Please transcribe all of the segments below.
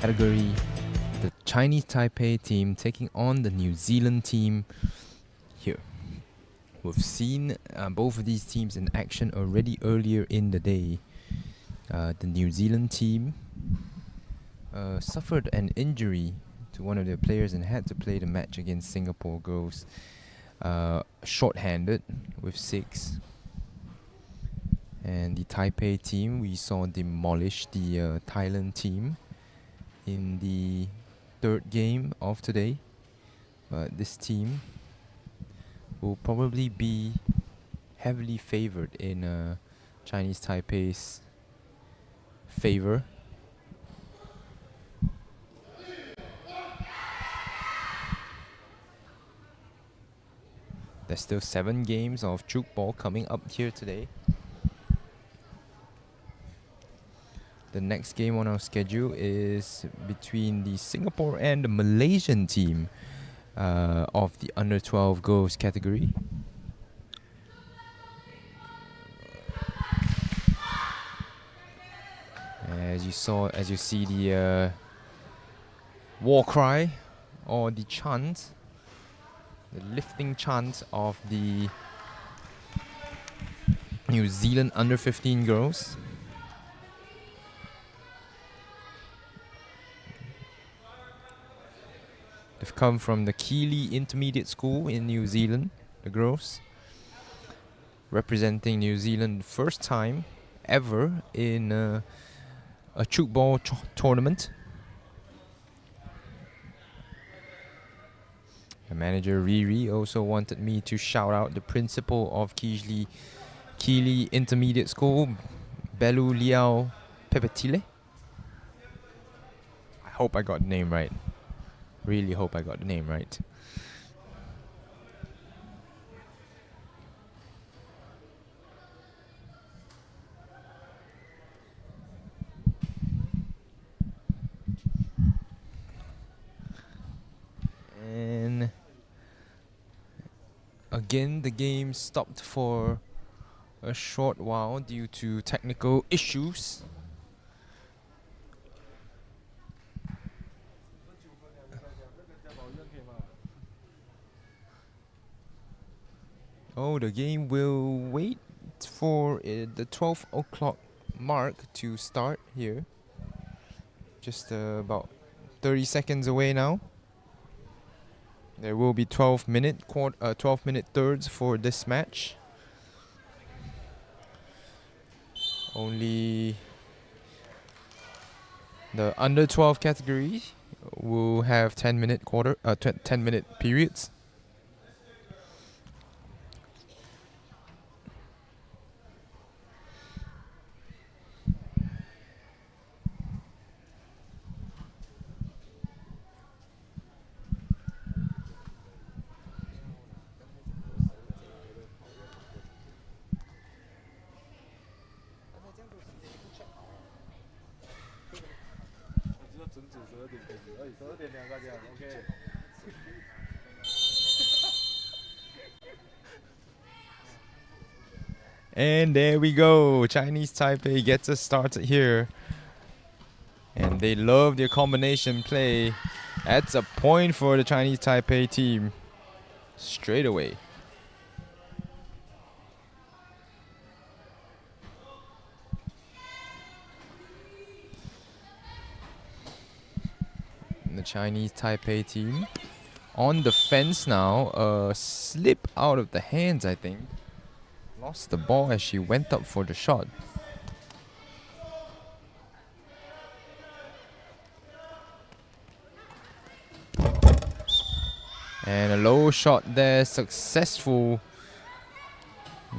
category. The Chinese Taipei team taking on the New Zealand team here. We've seen both of these teams in action already earlier in the day. The New Zealand team suffered an injury to one of their players and had to play the match against Singapore girls short-handed with 6. And the Taipei team, we saw demolish the Thailand team in the 3rd game of today. But this team will probably be heavily favored in Chinese Taipei's favor. There's still 7 games of Tchoukball coming up here today. The next game on our schedule is between the Singapore and the Malaysian team of the under 12 girls category. As you see the war cry or the chant, the lifting chant of the New Zealand under 15 girls. They've come from the Keeley Intermediate School in New Zealand, the girls, representing New Zealand first time ever in a Tchoukball tournament. The manager Riri also wanted me to shout out the principal of Keeley Intermediate School, Belu Liao Pepetile. I hope I got the name right. Really hope I got the name right. And again, the game stopped for a short while due to technical issues. Oh, the game will wait for the 12 o'clock mark to start here. Just about 30 seconds away now. There will be 12-minute thirds for this match. Only the under 12 category will have 10-minute periods. And there we go. Chinese Taipei gets us started here. And they love their combination play. That's a point for the Chinese Taipei team. Straight away. The Chinese Taipei team on the fence now. Slip out of the hands, I think. Lost the ball as she went up for the shot. And a low shot there, successful.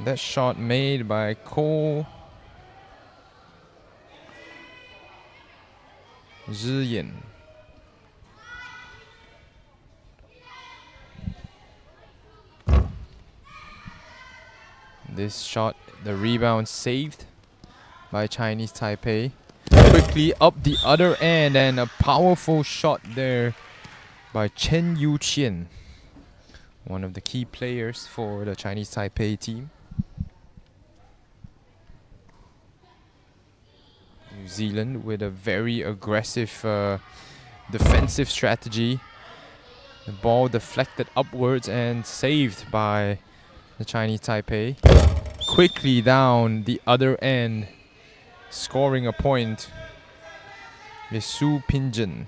That shot made by Ko Zhiyan. This shot, the rebound saved by Chinese Taipei. Quickly up the other end and a powerful shot there by Chen Yuqian, one of the key players for the Chinese Taipei team. New New Zealand with a very aggressive defensive strategy. The ball deflected upwards and saved by the Chinese Taipei. Quickly down the other end, scoring a point is Su Pinjin.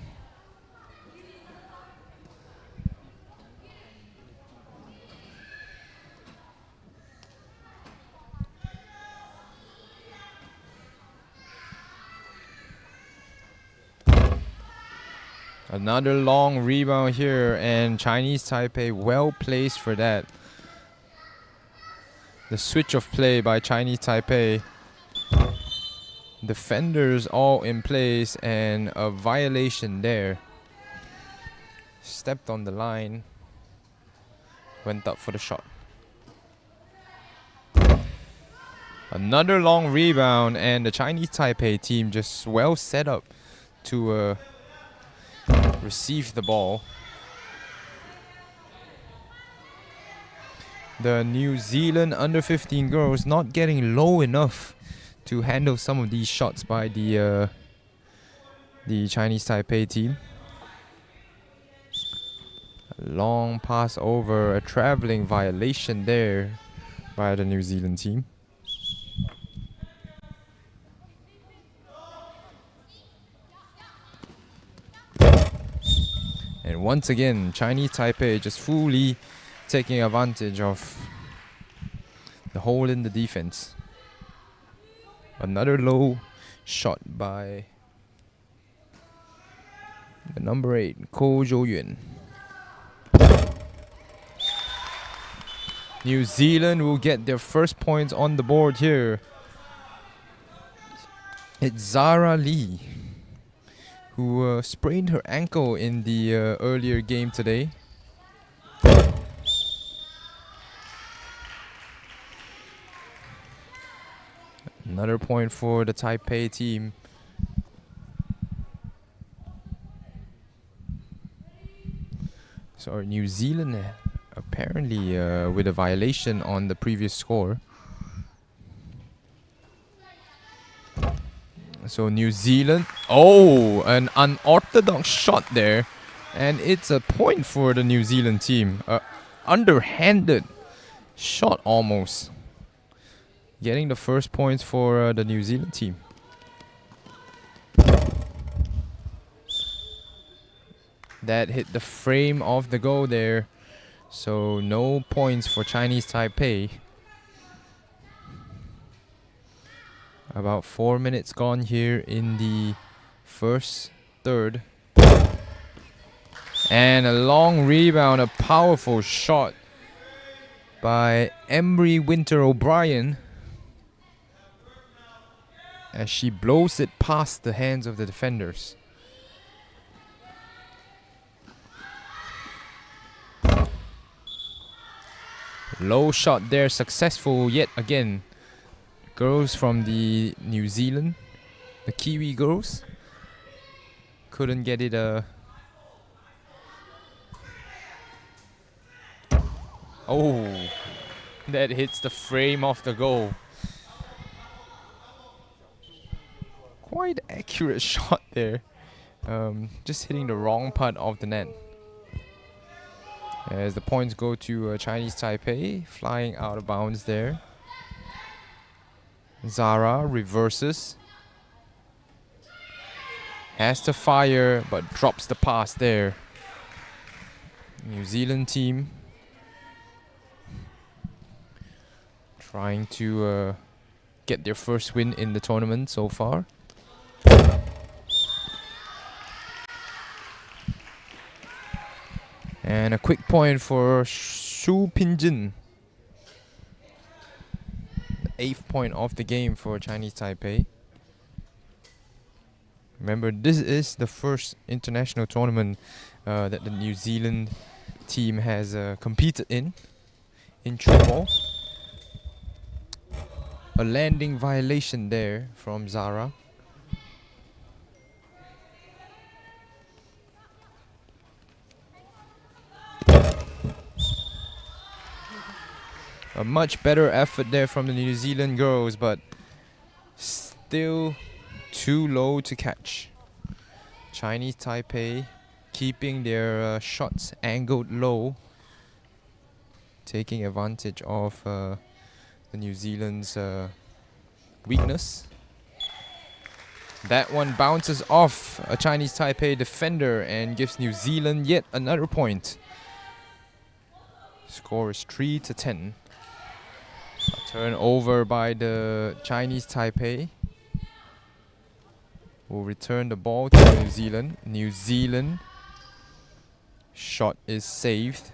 Another long rebound here, and Chinese Taipei well placed for that. The switch of play by Chinese Taipei. Defenders all in place, and a violation there. Stepped on the line. Went up for the shot. Another long rebound, and the Chinese Taipei team just well set up to receive the ball. The New Zealand under 15 girls not getting low enough to handle some of these shots by the Chinese Taipei team. A long pass over, a traveling violation there by the New Zealand team. And once again, Chinese Taipei just fully taking advantage of the hole in the defense. Another low shot by the number 8, Ko Jo-yun. New Zealand will get their first points on the board here. It's Zara Lee, who sprained her ankle in the earlier game today. Another point for the Taipei team. So New Zealand apparently with a violation on the previous score. So New Zealand, oh, an unorthodox shot there, and it's a point for the New Zealand team. Underhanded shot almost. Getting the first points for the New Zealand team. That hit the frame of the goal there. So no points for Chinese Taipei. About 4 minutes gone here in the first third. And a long rebound, a powerful shot by Emery Winter O'Brien, as she blows it past the hands of the defenders. Low shot there, successful yet again. Girls from the New Zealand, the Kiwi girls, couldn't get it. Oh, that hits the frame of the goal. Quite accurate shot there. Just hitting the wrong part of the net. As the points go to Chinese Taipei, flying out of bounds there. Zara reverses. Has to fire, but drops the pass there. New Zealand team trying to get their first win in the tournament so far. And a quick point for Su Pinjin. The 8th point of the game for Chinese Taipei. Remember, this is the first international tournament that the New Zealand team has competed in Tchoukball. A landing violation there from Zara. A much better effort there from the New Zealand girls, but still too low to catch. Chinese Taipei keeping their shots angled low, taking advantage of the New Zealand's weakness. That one bounces off a Chinese Taipei defender and gives New Zealand yet another point. Score is 3-10. A turnover by the Chinese Taipei. Will return the ball to New Zealand. New Zealand. Shot is saved.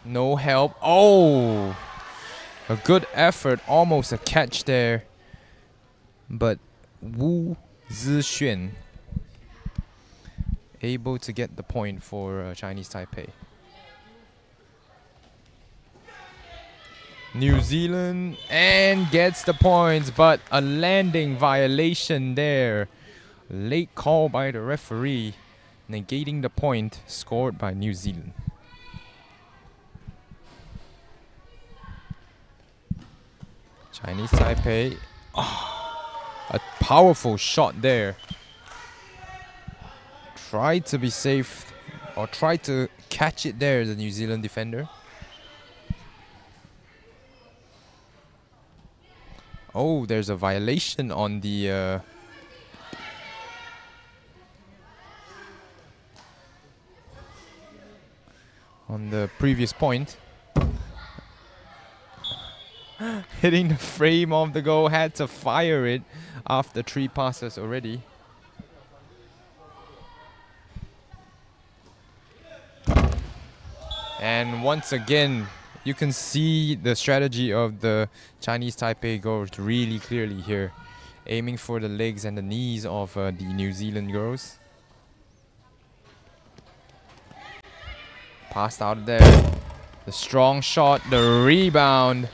No help. Oh! A good effort. Almost a catch there. But Wu Zixuan able to get the point for Chinese Taipei. New Zealand and gets the points, but a landing violation there. Late call by the referee, negating the point scored by New Zealand. Chinese Taipei, a powerful shot there. Tried to be safe, or tried to catch it there, the New Zealand defender. Oh, there's a violation on the previous point. Hitting the frame of the goal, had to fire it after 3 passes already. And once again, you can see the strategy of the Chinese Taipei girls really clearly here. Aiming for the legs and the knees of the New Zealand girls. Passed out there. The strong shot, the rebound.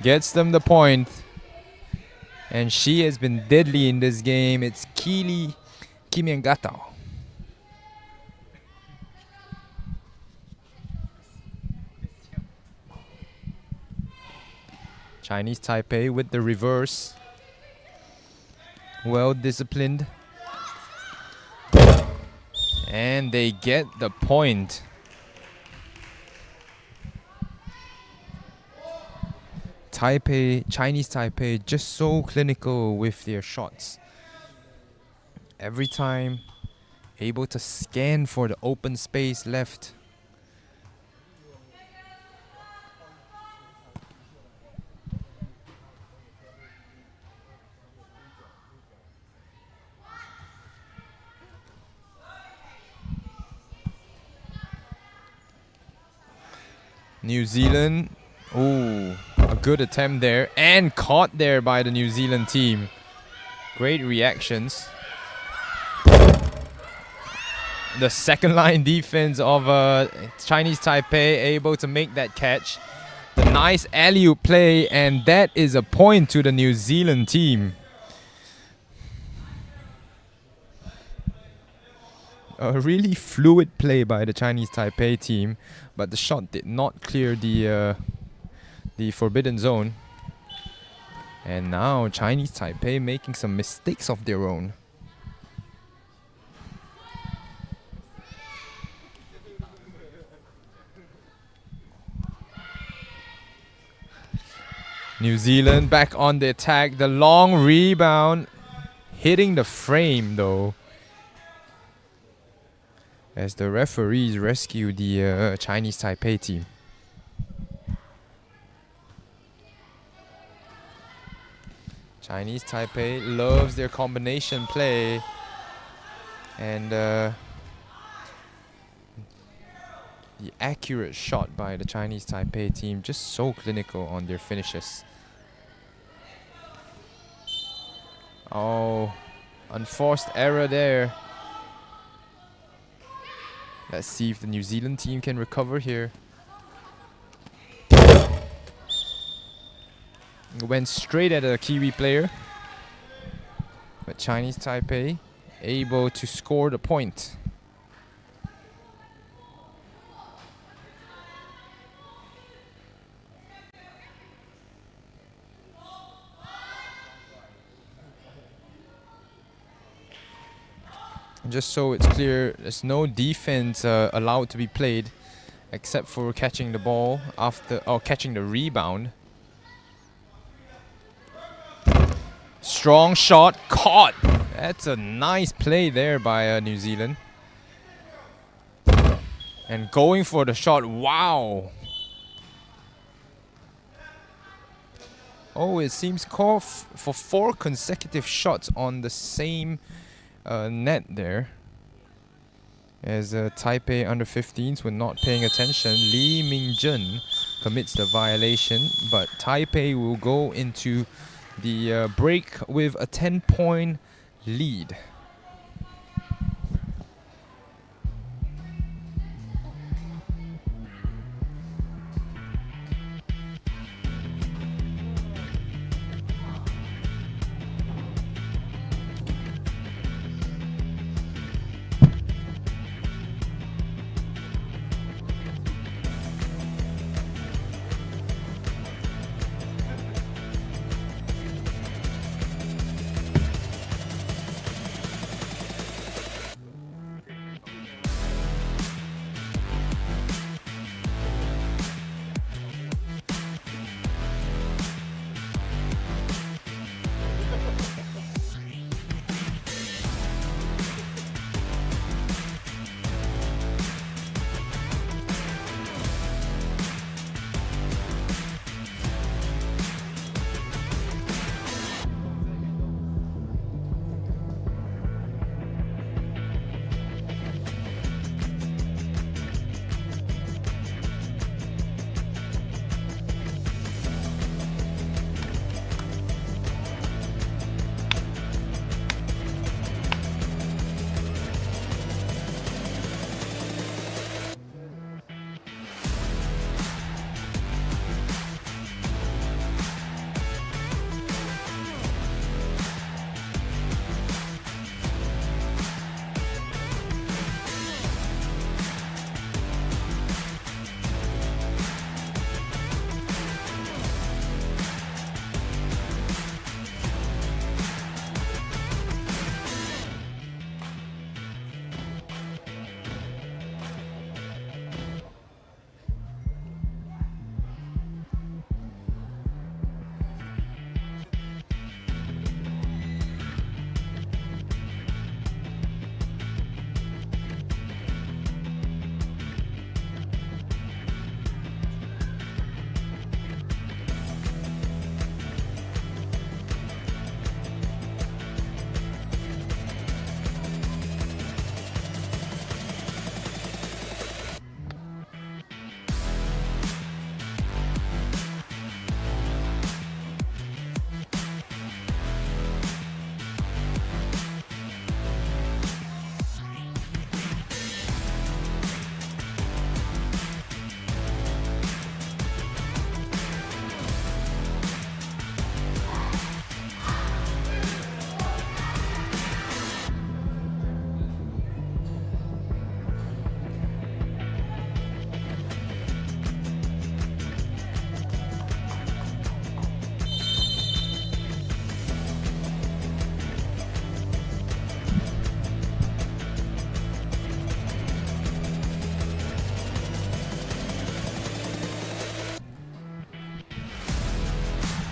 Gets them the point. And she has been deadly in this game. It's Keely Kimiangatao. Chinese Taipei with the reverse. Well disciplined. And they get the point. Chinese Taipei just so clinical with their shots. Every time able to scan for the open space left. New Zealand, ooh, a good attempt there and caught there by the New Zealand team. Great reactions. The second line defense of Chinese Taipei able to make that catch. The nice alley-oop play, and that is a point to the New Zealand team. A really fluid play by the Chinese Taipei team, but the shot did not clear the forbidden zone. And now Chinese Taipei making some mistakes of their own. New Zealand back on the attack. The long rebound hitting the frame though, as the referees rescue the Chinese Taipei team. Chinese Taipei loves their combination play, and the accurate shot by the Chinese Taipei team, just so clinical on their finishes. Oh, unforced error there. Let's see if the New Zealand team can recover here. Went straight at a Kiwi player, but Chinese Taipei able to score the point. Just so it's clear, there's no defense allowed to be played except for catching the ball after, or catching the rebound. Strong shot, caught. That's a nice play there by New Zealand. And going for the shot, wow. Oh, it seems called for 4 consecutive shots on the same net there. As Taipei under 15s were not paying attention, Lee Mingjun commits the violation, but Taipei will go into the break with a 10-point lead.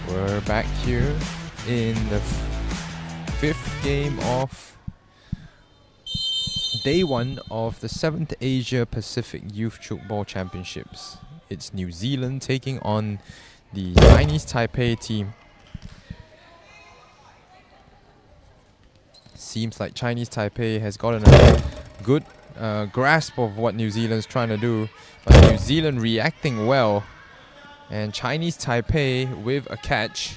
We're back here in the 5th game of day 1 of the 7th Asia Pacific Youth Tchoukball Championships. It's New Zealand taking on the Chinese Taipei team. Seems like Chinese Taipei has gotten a good grasp of what New Zealand's trying to do, but New Zealand reacting well. And Chinese Taipei with a catch.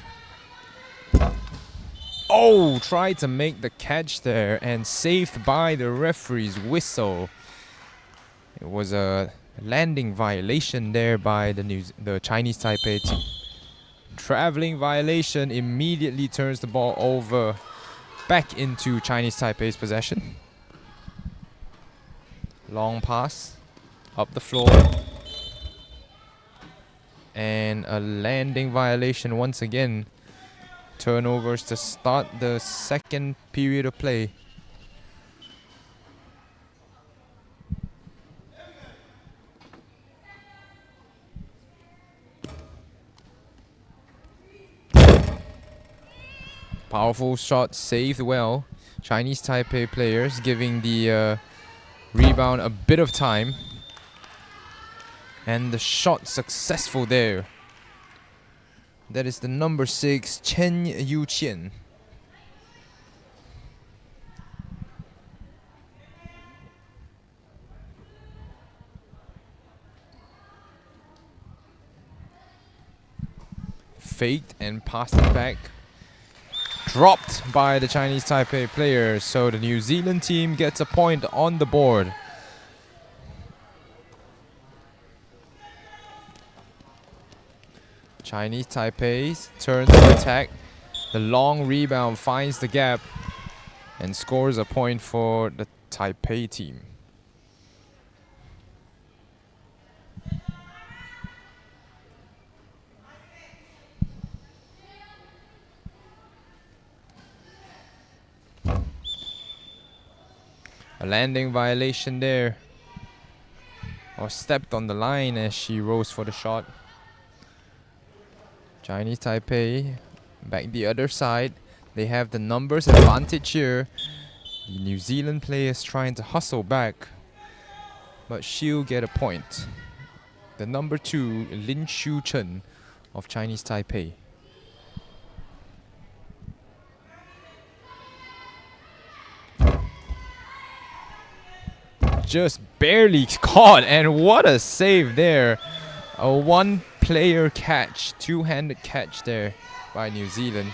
Oh, tried to make the catch there and saved by the referee's whistle. It was a landing violation there by the Chinese Taipei team. Traveling violation immediately turns the ball over back into Chinese Taipei's possession. Long pass up the floor. And a landing violation once again. Turnovers to start the second period of play. Powerful shot, saved well. Chinese Taipei players giving the rebound a bit of time. And the shot successful there. That is the number 6, Chen Yuqian. Faked and passed it back. Dropped by the Chinese Taipei players, so the New Zealand team gets a point on the board. Chinese Taipei turns to attack. The long rebound finds the gap and scores a point for the Taipei team. A landing violation there. Or stepped on the line as she rose for the shot. Chinese Taipei back the other side. They have the numbers advantage here. The New Zealand players trying to hustle back. But she'll get a point. The number 2, Lin Shu Chen of Chinese Taipei. Just barely caught, and what a save there. A one-player catch, two-handed catch there by New Zealand.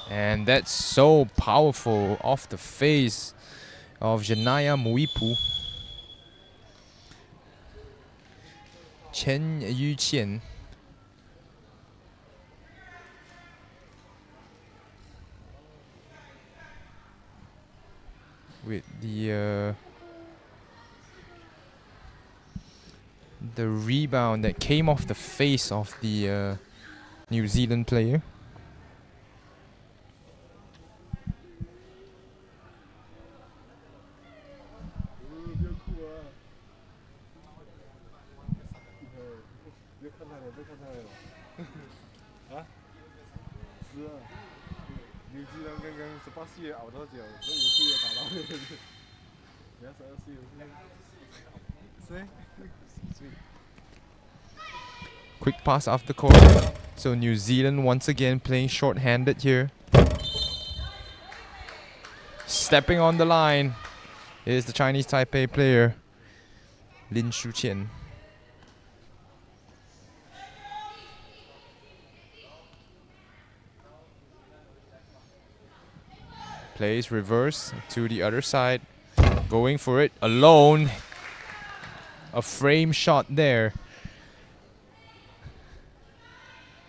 And that's so powerful off the face of Janaya Muipu. Chen Yuqian. With the rebound that came off the face of the New Zealand player. Quick pass off the court. So New Zealand once again playing short-handed here. Stepping on the line is the Chinese Taipei player, Lin Shuqian. Plays reverse to the other side. Going for it alone. A frame shot there.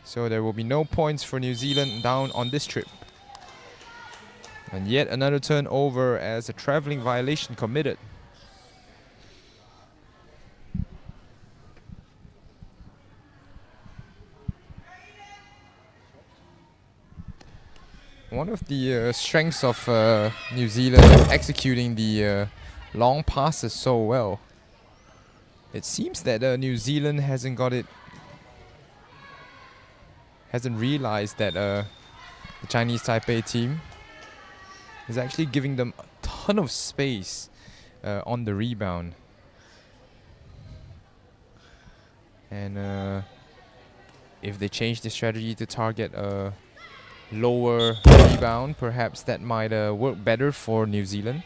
So there will be no points for New Zealand down on this trip. And yet another turnover as a travelling violation committed. One of the strengths of New Zealand is executing the long passes so well. It seems that New Zealand hasn't realized that the Chinese Taipei team is actually giving them a ton of space on the rebound. And if they change the strategy to target a lower rebound, perhaps that might work better for New Zealand.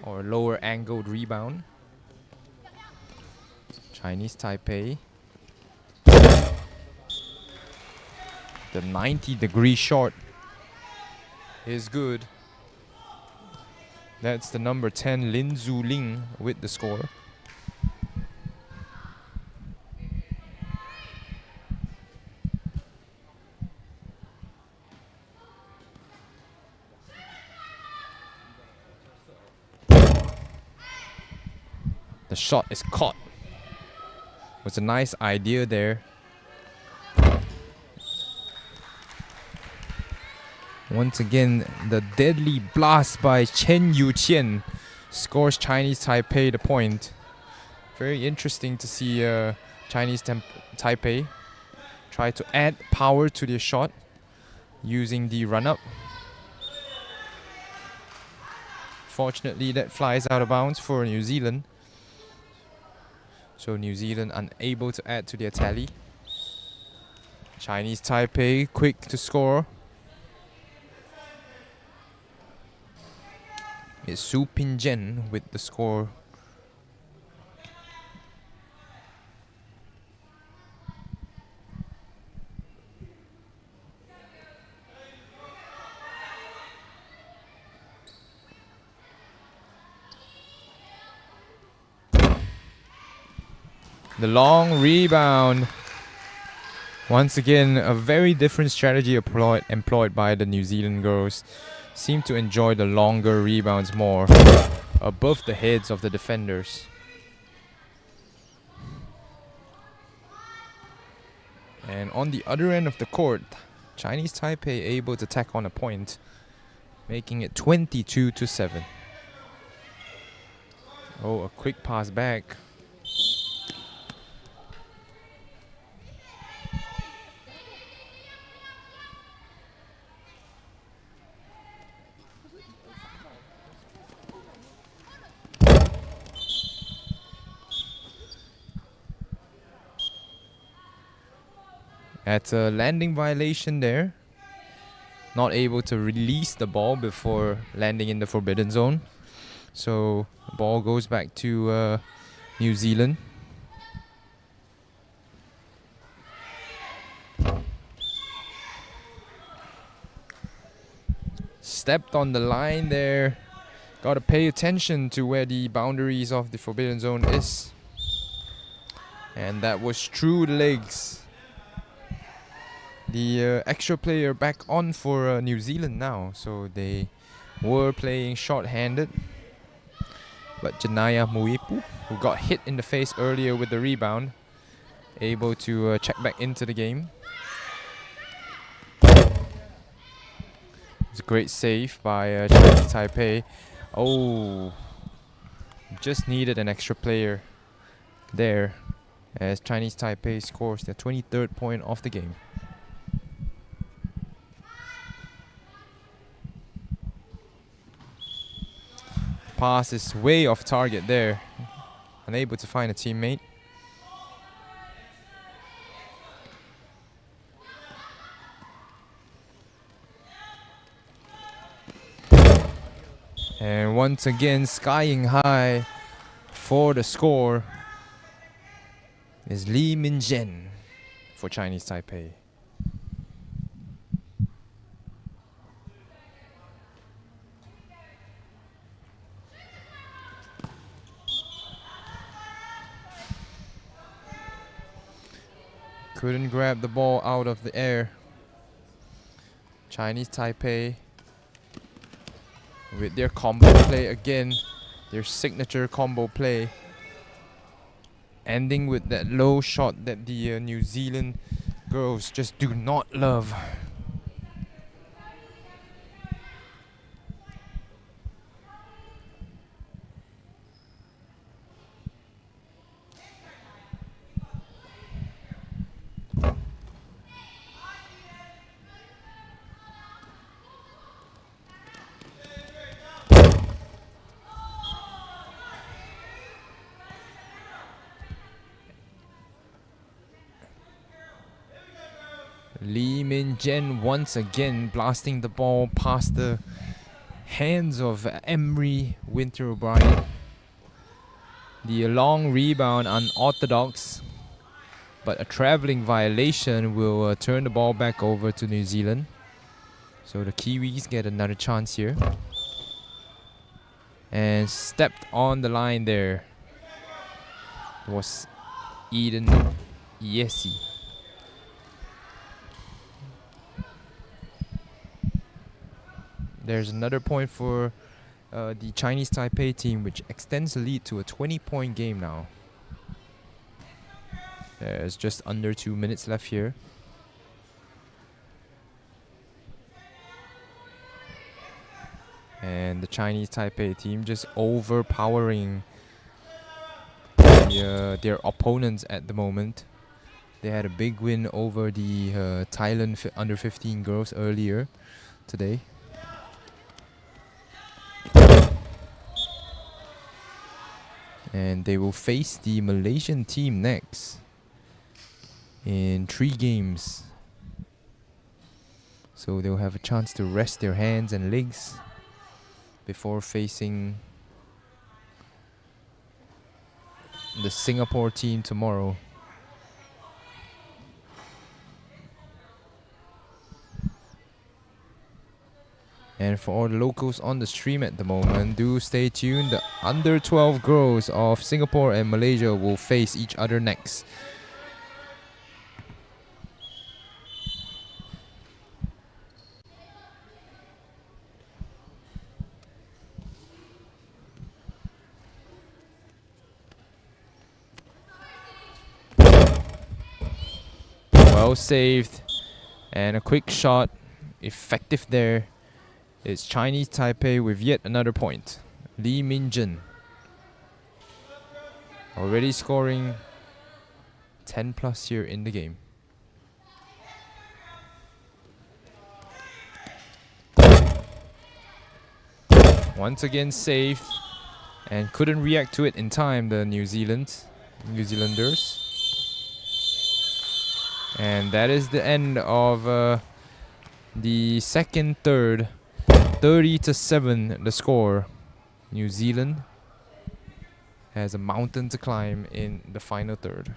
Or lower angled rebound. Chinese Taipei. The 90-degree shot is good. That's the number 10, Lin Zuling, with the score. The shot is caught. It was a nice idea there. Once again, the deadly blast by Chen Yuqian scores Chinese Taipei the point. Very interesting to see Chinese Taipei try to add power to their shot using the run-up. Fortunately, that flies out of bounds for New Zealand. So New Zealand unable to add to their tally. Chinese Taipei quick to score. It's Su Pingzhen with the score. The long rebound. Once again, a very different strategy employed by the New Zealand girls. Seem to enjoy the longer rebounds more, above the heads of the defenders. And on the other end of the court, Chinese Taipei able to tack on a point, making it 22-7. Oh, a quick pass back. At a landing violation there. Not able to release the ball before landing in the forbidden zone. So the ball goes back to New Zealand. Stepped on the line there. Gotta pay attention to where the boundaries of the forbidden zone is. And that was through the legs. The extra player back on for New Zealand now, so they were playing short-handed. But Janaya Muipu, who got hit in the face earlier with the rebound, able to check back into the game. It's a great save by Chinese Taipei. Oh, just needed an extra player there as Chinese Taipei scores their 23rd point of the game. Pass is way off target there. Unable to find a teammate. And once again, skying high for the score is Li Minzhen for Chinese Taipei. Couldn't grab the ball out of the air. Chinese Taipei with their combo play again, their signature combo play, ending with that low shot that the New Zealand girls just do not love. Li Minzhen once again blasting the ball past the hands of Emery Winter O'Brien. The long rebound unorthodox, but a travelling violation will turn the ball back over to New Zealand. So the Kiwis get another chance here. And stepped on the line there was Eden Yesi. There's another point for the Chinese Taipei team, which extends the lead to a 20-point game now. There's just under 2 minutes left here. And the Chinese Taipei team just overpowering their opponents at the moment. They had a big win over the Thailand under 15 girls earlier today. And they will face the Malaysian team next in 3 games. So they'll have a chance to rest their hands and legs before facing the Singapore team tomorrow. And for all the locals on the stream at the moment, do stay tuned. The under 12 girls of Singapore and Malaysia will face each other next. Well saved. And a quick shot. Effective there. It's Chinese Taipei with yet another point. Lee Min-jin already scoring 10 plus here in the game. Once again saved and couldn't react to it in time, the New Zealanders. And that is the end of the second third. 30-7 the score. New Zealand has a mountain to climb in the final third.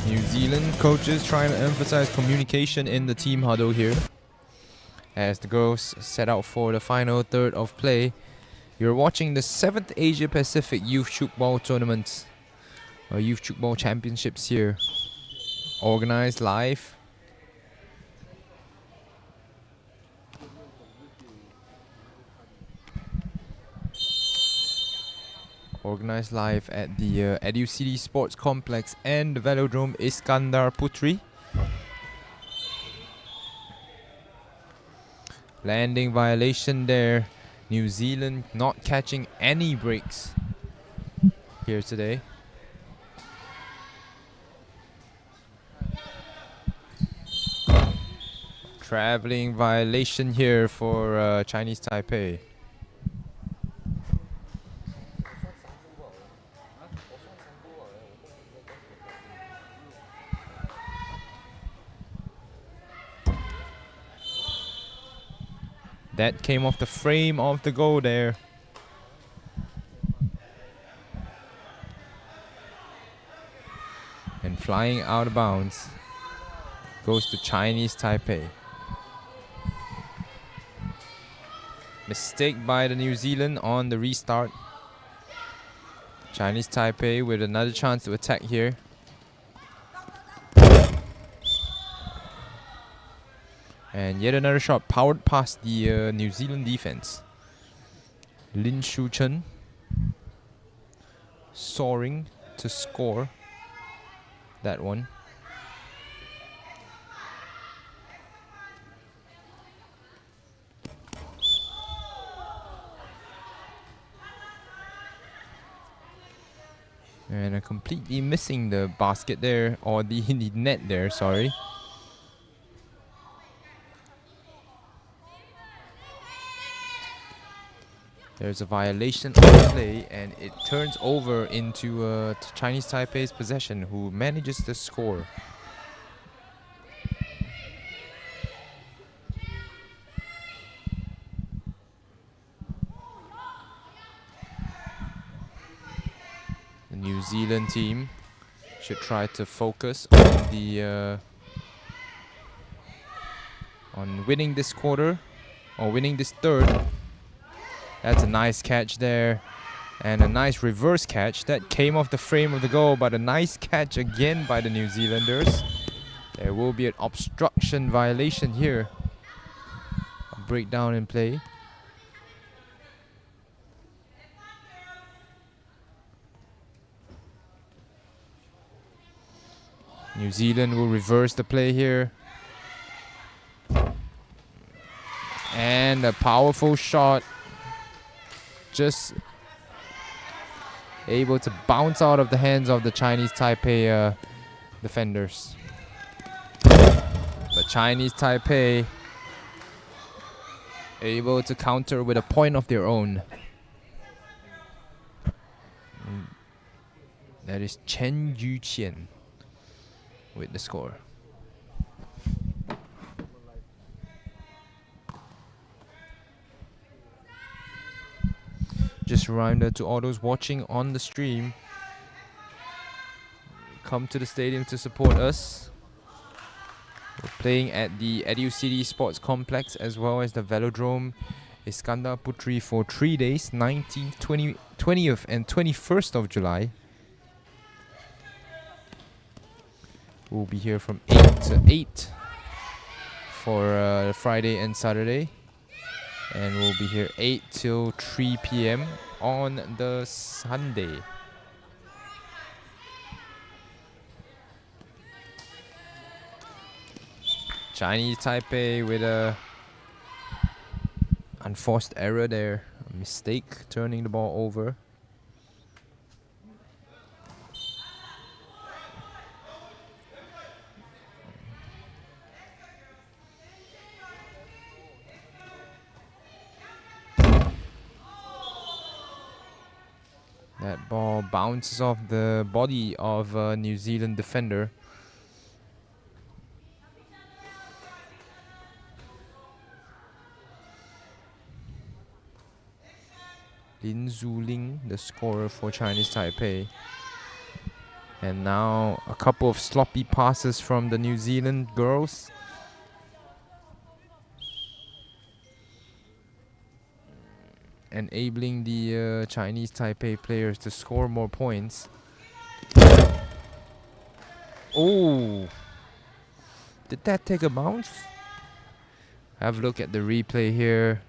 New Zealand coaches trying to emphasize communication in the team huddle here as the girls set out for the final third of play. You're watching the 7th Asia Pacific Youth Tchoukball Tournament, or Youth Tchoukball Championships here, organized live. Organized live at the Educity Sports Complex and the Velodrome Iskandar Puteri. Landing violation there. New Zealand not catching any breaks here today. Traveling violation here for Chinese Taipei. That came off the frame of the goal there. And flying out of bounds goes to Chinese Taipei. Mistake by the New Zealand on the restart. Chinese Taipei with another chance to attack here. And yet another shot powered past the New Zealand defense. Lin Shu-chen soaring to score that one. And completely missing the basket there, or the net there, sorry. There's a violation of play, and it turns over into Chinese Taipei's possession, who manages to score. The New Zealand team should try to focus on the on winning this quarter, or winning this third. That's a nice catch there, and a nice reverse catch that came off the frame of the goal, but a nice catch again by the New Zealanders. There will be an obstruction violation here. A breakdown in play. New Zealand will reverse the play here. And a powerful shot. Just able to bounce out of the hands of the Chinese Taipei defenders. But Chinese Taipei able to counter with a point of their own. That is Chen Yuqian with the score. Just a reminder to all those watching on the stream, come to the stadium to support us. We're playing at the Educity Sports Complex as well as the Velodrome Iskandar Puteri for 3 days, 19th, 20th and 21st of July. We'll be here from 8 to 8 for Friday and Saturday. And we'll be here 8 till 3 p.m. on the Sunday. Chinese Taipei with a unforced error there. A mistake turning the ball over. That ball bounces off the body of a New Zealand defender. Lin Zuling, the scorer for Chinese Taipei. And now a couple of sloppy passes from the New Zealand girls. enabling the Chinese Taipei players to score more points. Oh, did that take a bounce? Have a look at the replay here.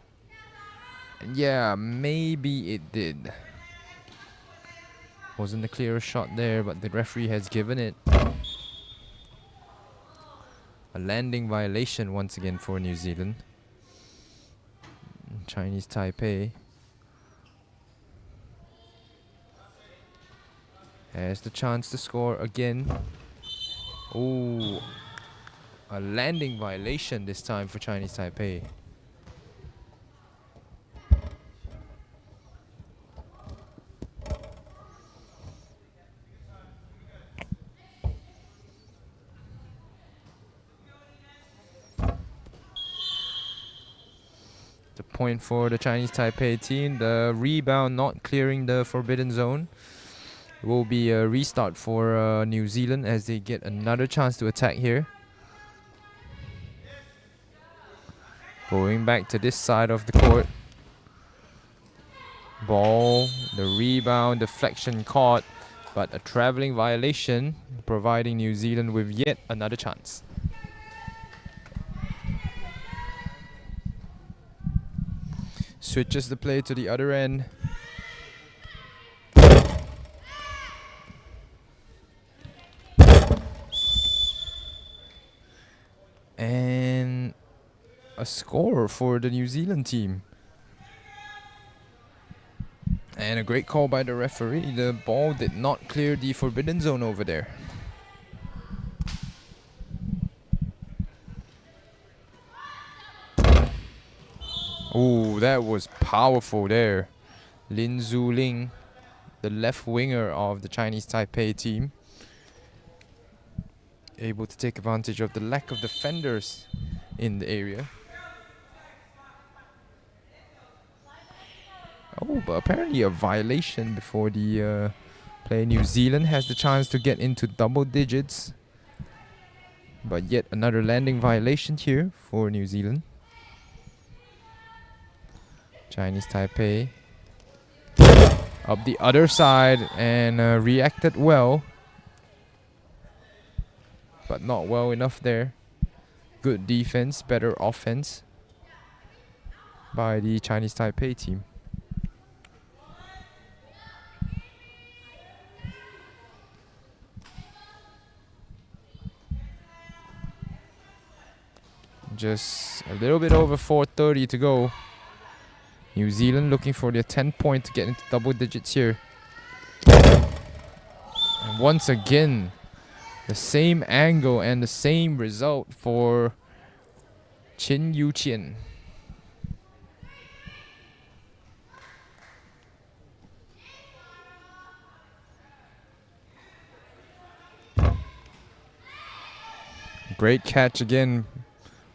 And yeah, maybe it did. Wasn't a clear shot there, but the referee has given it. A landing violation once again for New Zealand. Chinese Taipei has the chance to score again. Oh, a landing violation this time for Chinese Taipei. The point for the Chinese Taipei team. The rebound not clearing the forbidden zone. It will be a restart for New Zealand as they get another chance to attack here. Going back to this side of the court. Ball, the rebound, deflection caught, but a traveling violation, providing New Zealand with yet another chance. Switches the play to the other end. And a score for the New Zealand team. And a great call by the referee. The ball did not clear the forbidden zone over there. Oh, that was powerful there. Lin Zuling, the left winger of the Chinese Taipei team, able to take advantage of the lack of defenders in the area. Oh, but apparently a violation before the play. New Zealand has the chance to get into double digits. But yet another landing violation here for New Zealand. Chinese Taipei up the other side and reacted well. But not well enough there. Good defense, better offense by the Chinese Taipei team. Just a little bit over 4:30 to go. New Zealand looking for their 10 point to get into double digits here. And once again, the same angle and the same result for Chin Yu Qian. Great catch again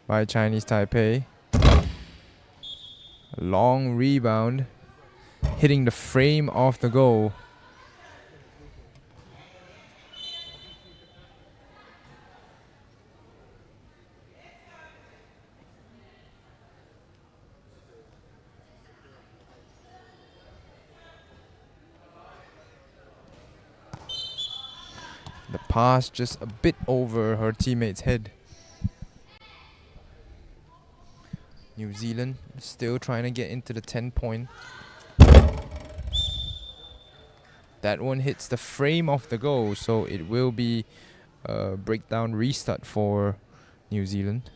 by Chinese Taipei. A long rebound, hitting the frame of the goal. The pass just a bit over her teammate's head. New Zealand still trying to get into the 10 point. That one hits the frame of the goal, so it will be a breakdown restart for New Zealand.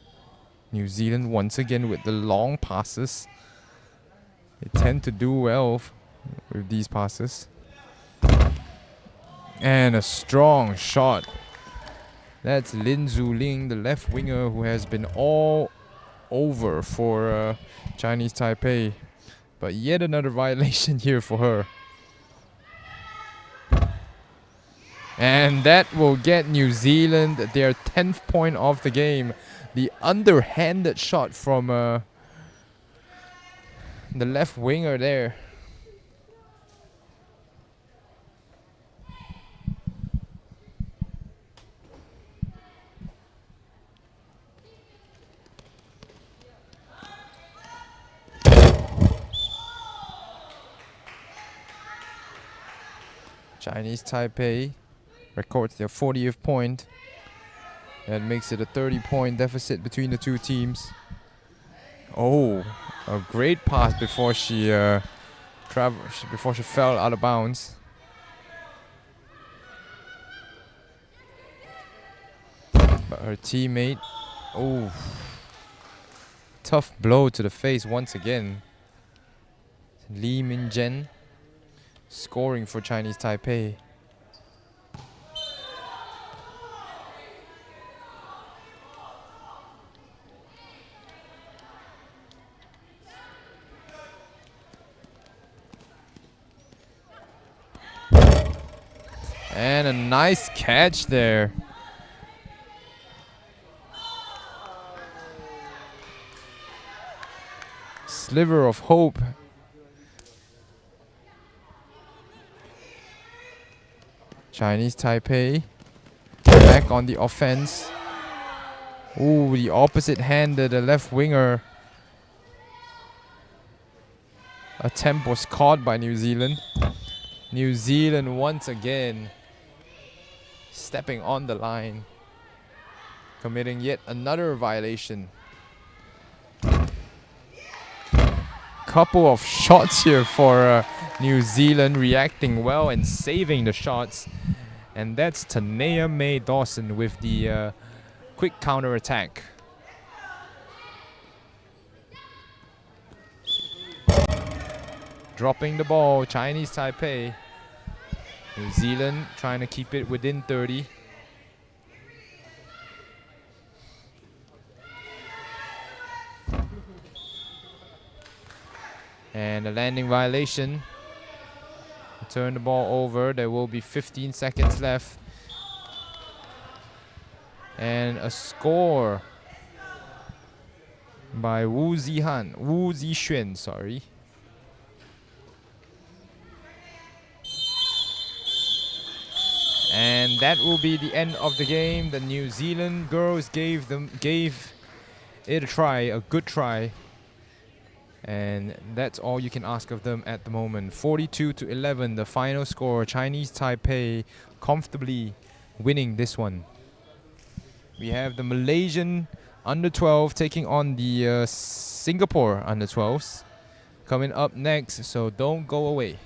New Zealand once again with the long passes. They tend to do well with these passes. And a strong shot. That's Lin Zuling, the left winger, who has been all over for Chinese Taipei. But yet another violation here for her. And that will get New Zealand their 10th point of the game. The underhanded shot from the left winger there. Chinese Taipei records their 40th point. That makes it a 30-point deficit between the two teams. Oh, a great pass before she fell out of bounds. But her teammate, oh, tough blow to the face once again. Lee Min-jen scoring for Chinese Taipei. And a nice catch there. Sliver of hope. Chinese Taipei back on the offense. Ooh, the opposite handed, the left winger attempt was caught by New Zealand. New Zealand once again stepping on the line, committing yet another violation. Couple of shots here for New Zealand, reacting well and saving the shots. And that's Tanea Mae Dawson with the quick counter attack. Dropping the ball, Chinese Taipei. New Zealand trying to keep it within 30. And a landing violation. Turn the ball over. There will be 15 seconds left. And a score by Wu Zixuan, sorry. And that will be the end of the game. The New Zealand girls gave it a try, a good try. And that's all you can ask of them at the moment. 42-11, the final score. Chinese Taipei comfortably winning this one. We have the Malaysian under-12 taking on the Singapore under-12s coming up next, so don't go away.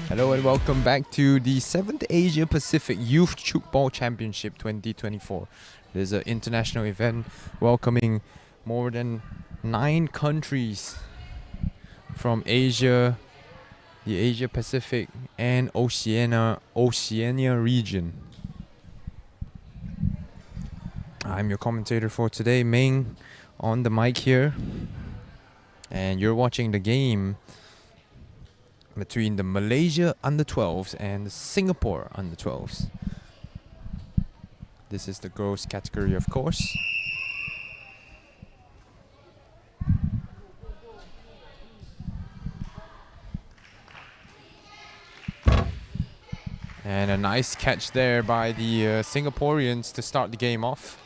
Hello and welcome back to the 7th Asia Pacific Youth Tchoukball Championship 2024. There's an international event welcoming more than 9 countries from Asia, the Asia Pacific and Oceania region. I'm your commentator for today, Ming, on the mic here. And you're watching the game between the Malaysia under-12s and the Singapore under-12s. This is the girls category, of course. And a nice catch there by the Singaporeans to start the game off.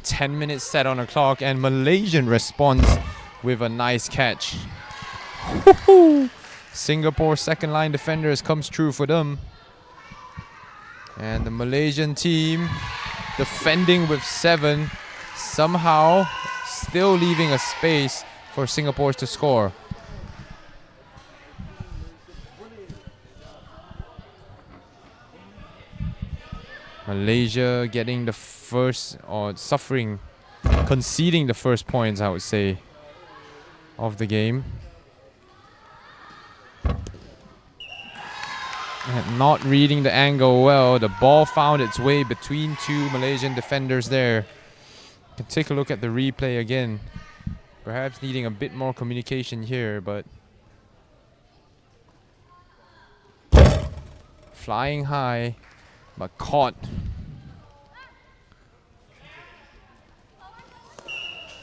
10 minutes set on the clock, and Malaysian responds with a nice catch. Singapore second line defenders comes true for them. And the Malaysian team defending with 7, somehow still leaving a space for Singapore to score. Malaysia getting the first, or conceding the first points, I would say, of the game. And not reading the angle well. The ball found its way between 2 Malaysian defenders there. You can take a look at the replay again. Perhaps needing a bit more communication here, but flying high, but caught.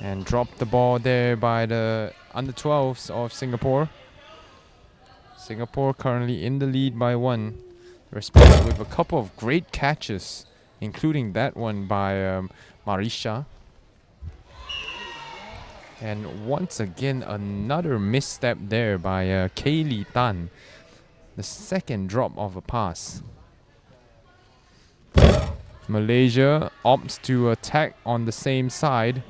And dropped the ball there by the under-12s of Singapore. Singapore currently in the lead by 1, responded with a couple of great catches, including that one by Marisha. And once again, another misstep there by Kaylee Tan. The second drop of a pass. Malaysia opts to attack on the same side.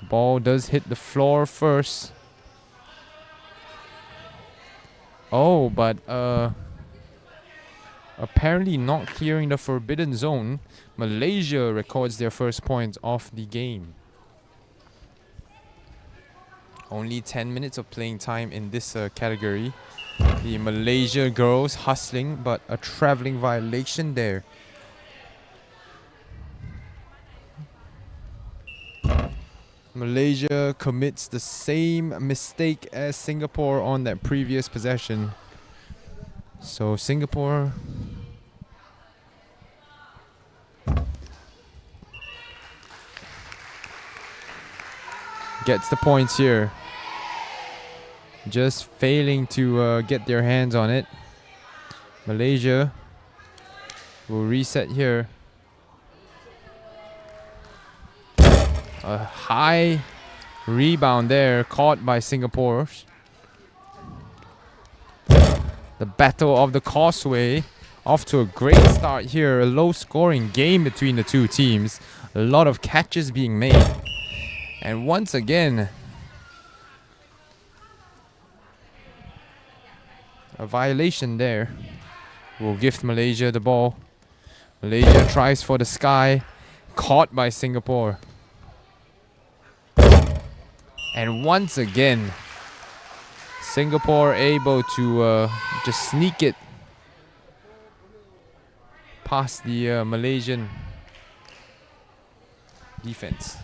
Ball does hit the floor first. Oh, but apparently not clearing the forbidden zone. Malaysia records their first point of the game. Only 10 minutes of playing time in this category. The Malaysia girls hustling, but a travelling violation there. Malaysia commits the same mistake as Singapore on that previous possession. So Singapore gets the points here. Just failing to get their hands on it. Malaysia will reset here. A high rebound there, caught by Singapore. The Battle of the Causeway off to a great start here. A low scoring game between the two teams. A lot of catches being made. And once again, a violation there. Will gift Malaysia the ball. Malaysia tries for the sky. Caught by Singapore. And once again, Singapore able to just sneak it past the Malaysian defense.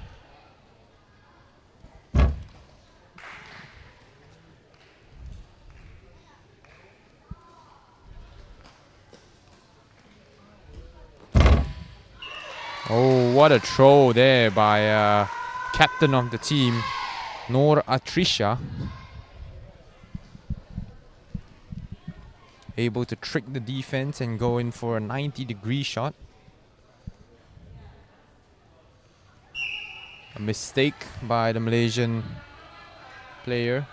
Oh, what a throw there by captain of the team, Noor Atrisha. Able to trick the defense and go in for a 90-degree shot. A mistake by the Malaysian player.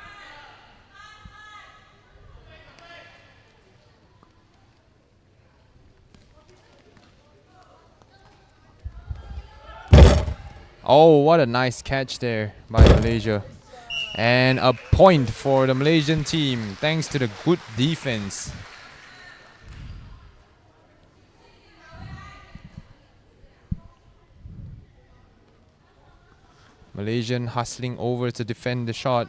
Oh, what a nice catch there by Malaysia. And a point for the Malaysian team thanks to the good defense. Malaysian hustling over to defend the shot.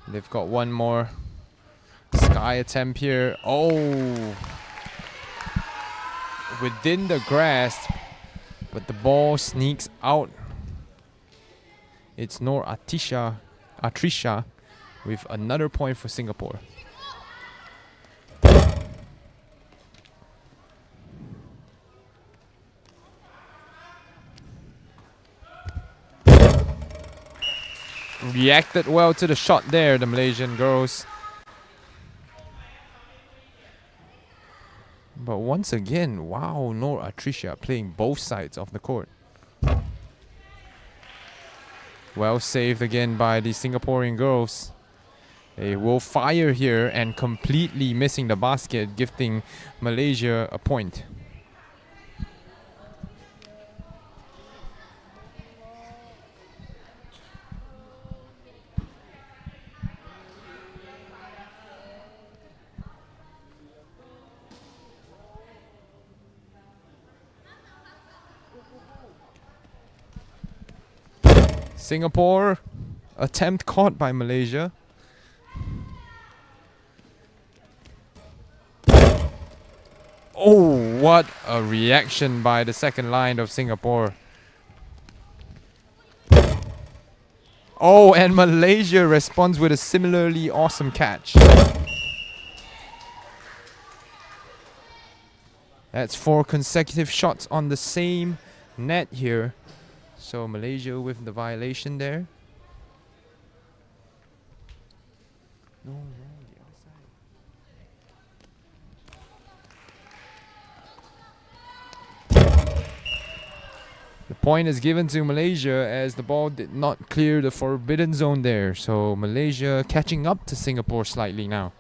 They've got one more sky attempt here. Oh! Within the grasp, but the ball sneaks out. It's Noor Atrisha with another point for Singapore. Reacted well to the shot there, the Malaysian girls. But once again, wow, Noor Atrisha playing both sides of the court. Well saved again by the Singaporean girls. They will fire here and completely missing the basket, gifting Malaysia a point. Singapore, attempt caught by Malaysia. Oh, what a reaction by the second line of Singapore. Oh, and Malaysia responds with a similarly awesome catch. That's 4 consecutive shots on the same net here. So Malaysia with the violation there. No, the outside. The point is given to Malaysia as the ball did not clear the forbidden zone there. So Malaysia catching up to Singapore slightly now.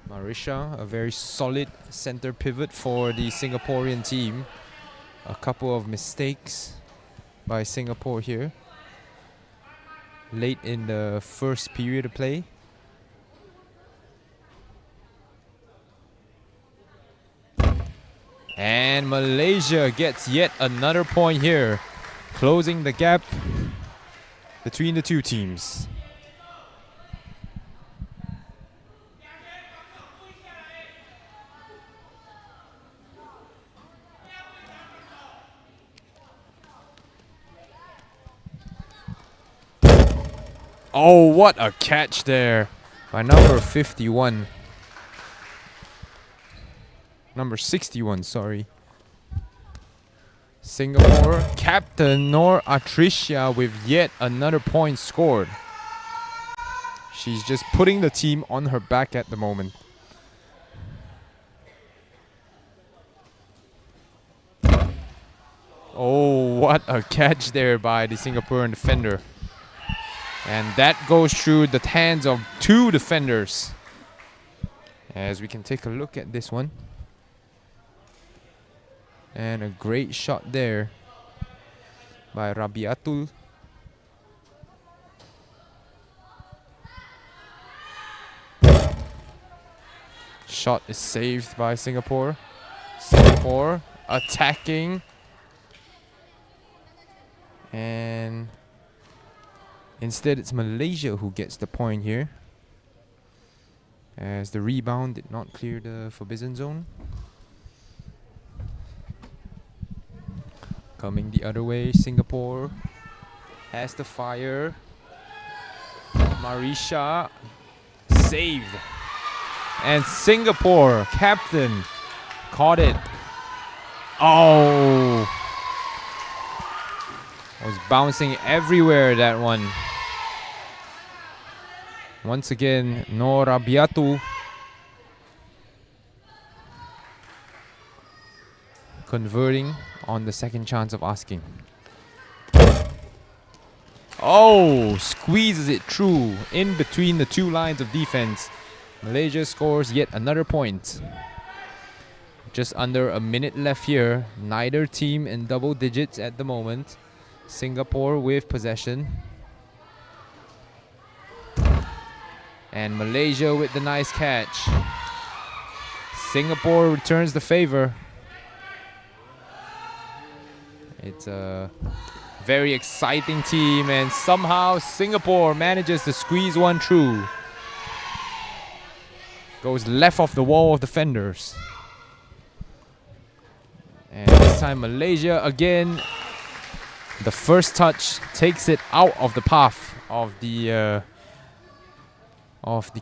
Marisha, a very solid center pivot for the Singaporean team. A couple of mistakes by Singapore here. Late in the first period of play. And Malaysia gets yet another point here, closing the gap between the two teams. Oh, what a catch there by number 51. Number 61, sorry. Singapore captain Noor Atrisha with yet another point scored. She's just putting the team on her back at the moment. Oh, what a catch there by the Singaporean defender. And that goes through the hands of 2 defenders. As we can take a look at this one. And a great shot there by Rabiatul. Shot is saved by Singapore. Singapore attacking. And instead, it's Malaysia who gets the point here, as the rebound did not clear the forbidden zone. Coming the other way, Singapore has the fire. Marisha saved. And Singapore, captain, caught it. Oh! Was bouncing everywhere, that one. Once again, Noor Rabiatu converting on the second chance of asking. Oh, squeezes it through in between the 2 lines of defense. Malaysia scores yet another point. Just under a minute left here. Neither team in double digits at the moment. Singapore with possession. And Malaysia with the nice catch. Singapore returns the favor. It's a very exciting team, and somehow Singapore manages to squeeze one through. Goes left off the wall of defenders. And this time Malaysia again. The first touch takes it out of the path of the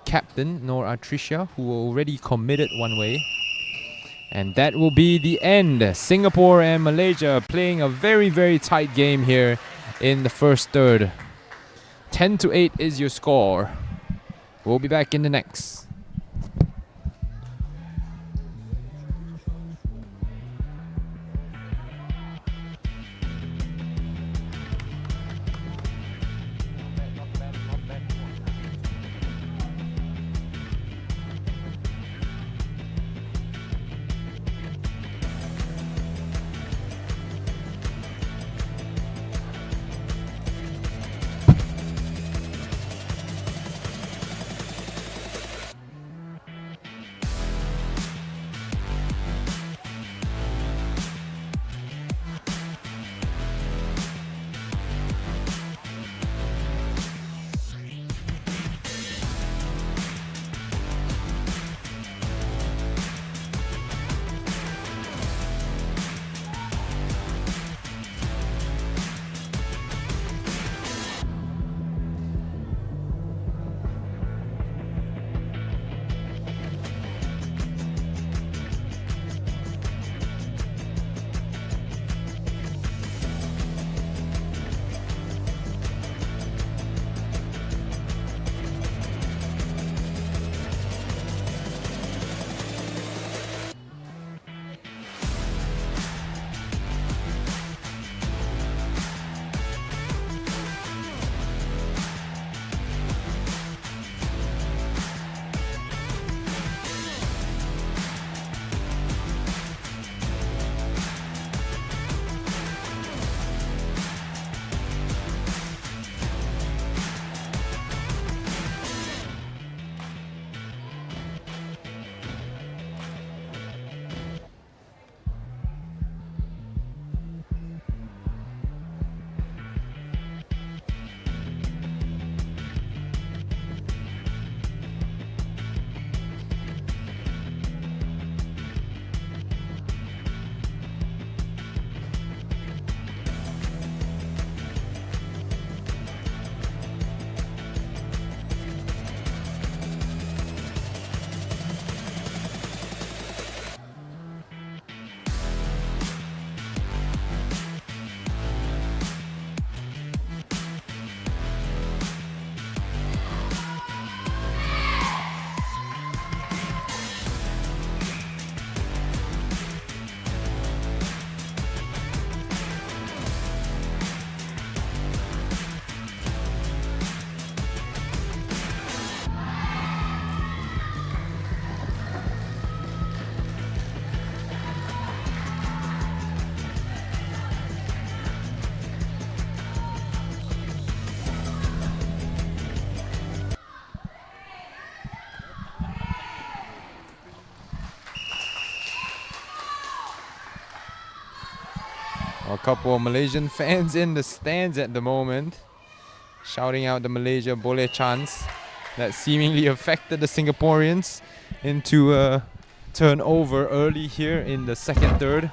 captain, Noor Atrisha, who already committed one way. And that will be the end. Singapore and Malaysia playing a very, very tight game here in the first third. 10-8 is your score. We'll be back in the next. A couple of Malaysian fans in the stands at the moment, shouting out the Malaysia Boleh chants that seemingly affected the Singaporeans into a turnover early here in the second third.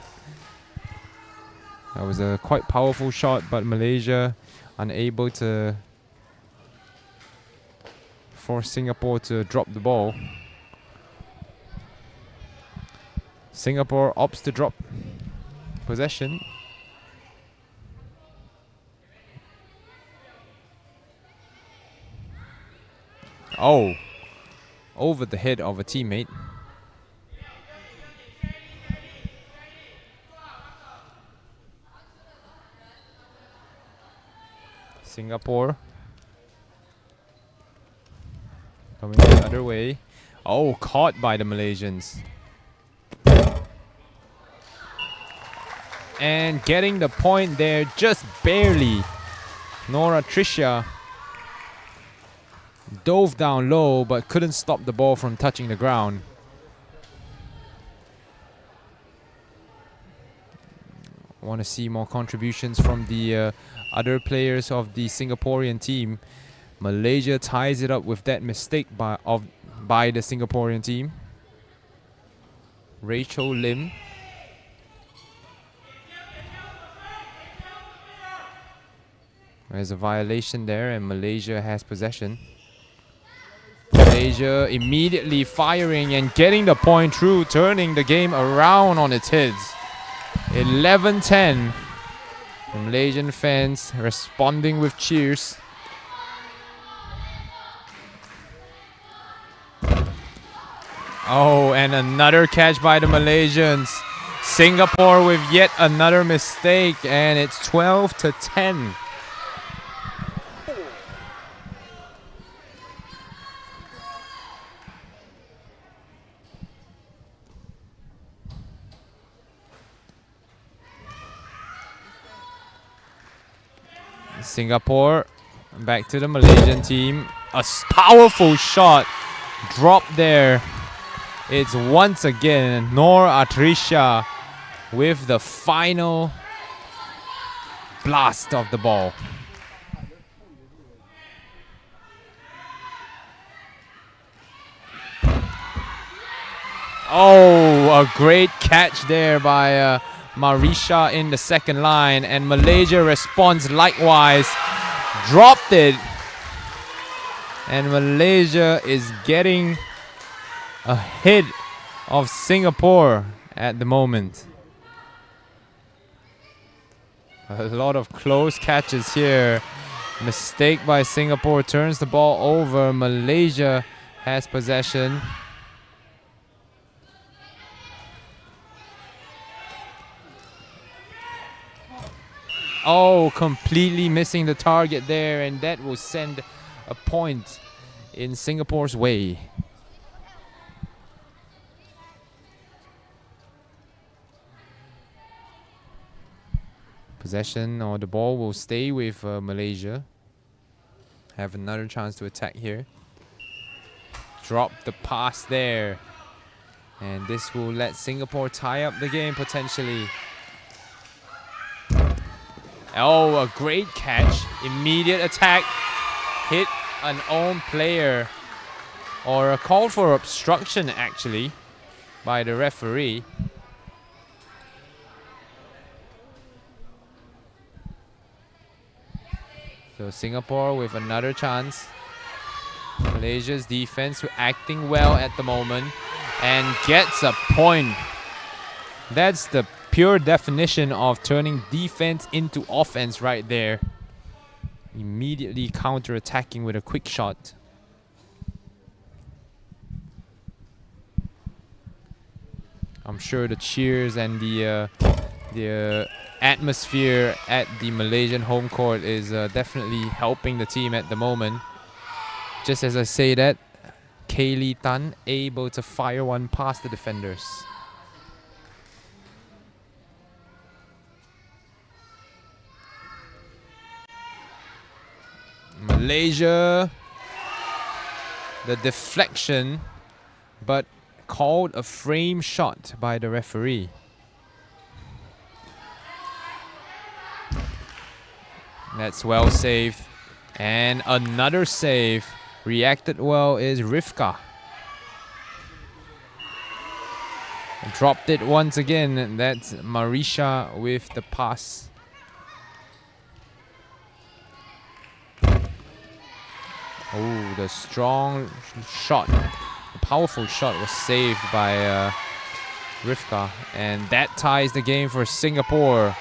That was a quite powerful shot, but Malaysia unable to force Singapore to drop the ball. Singapore opts to drop possession. Oh, over the head of a teammate. Singapore coming the other way. Oh, caught by the Malaysians. and getting the point there just barely. Nora Tricia dove down low but couldn't stop the ball from touching the ground. Want to see more contributions from the other players of the Singaporean team. Malaysia ties it up with that mistake by the Singaporean team. Rachel Lim. There's a violation there and Malaysia has possession. Malaysia immediately firing and getting the point through, turning the game around on its heads. 11-10. The Malaysian fans responding with cheers. Oh, and another catch by the Malaysians. Singapore with yet another mistake, and it's 12-10. Singapore back to the Malaysian team. A powerful shot dropped there. It's once again Noor Atrisha with the final blast of the ball. Oh, a great catch there by Marisha in the second line, and Malaysia responds likewise. Dropped it, and Malaysia is getting ahead of Singapore at the moment. A lot of close catches here. Mistake by Singapore turns the ball over. Malaysia has possession. Oh, completely missing the target there, and that will send a point in Singapore's way. Possession, or the ball will stay with Malaysia. Have another chance to attack here. Drop the pass there. And this will let Singapore tie up the game potentially. Oh, a great catch. Immediate attack. Hit an own player. Or a call for obstruction actually by the referee. So Singapore with another chance. Malaysia's defense acting well at the moment and gets a point. That's the pure definition of turning defense into offense right there. Immediately counter-attacking with a quick shot. I'm sure the cheers and the atmosphere at the Malaysian home court is definitely helping the team at the moment. Just as I say that, Kaylee Tan able to fire one past the defenders. Malaysia, the deflection, but called a frame shot by the referee. That's well saved. And another save. Reacted well is Rivka. Dropped it once again. And that's Marisha with the pass. Oh, the strong shot. The powerful shot was saved by Rivka. And that ties the game for Singapore.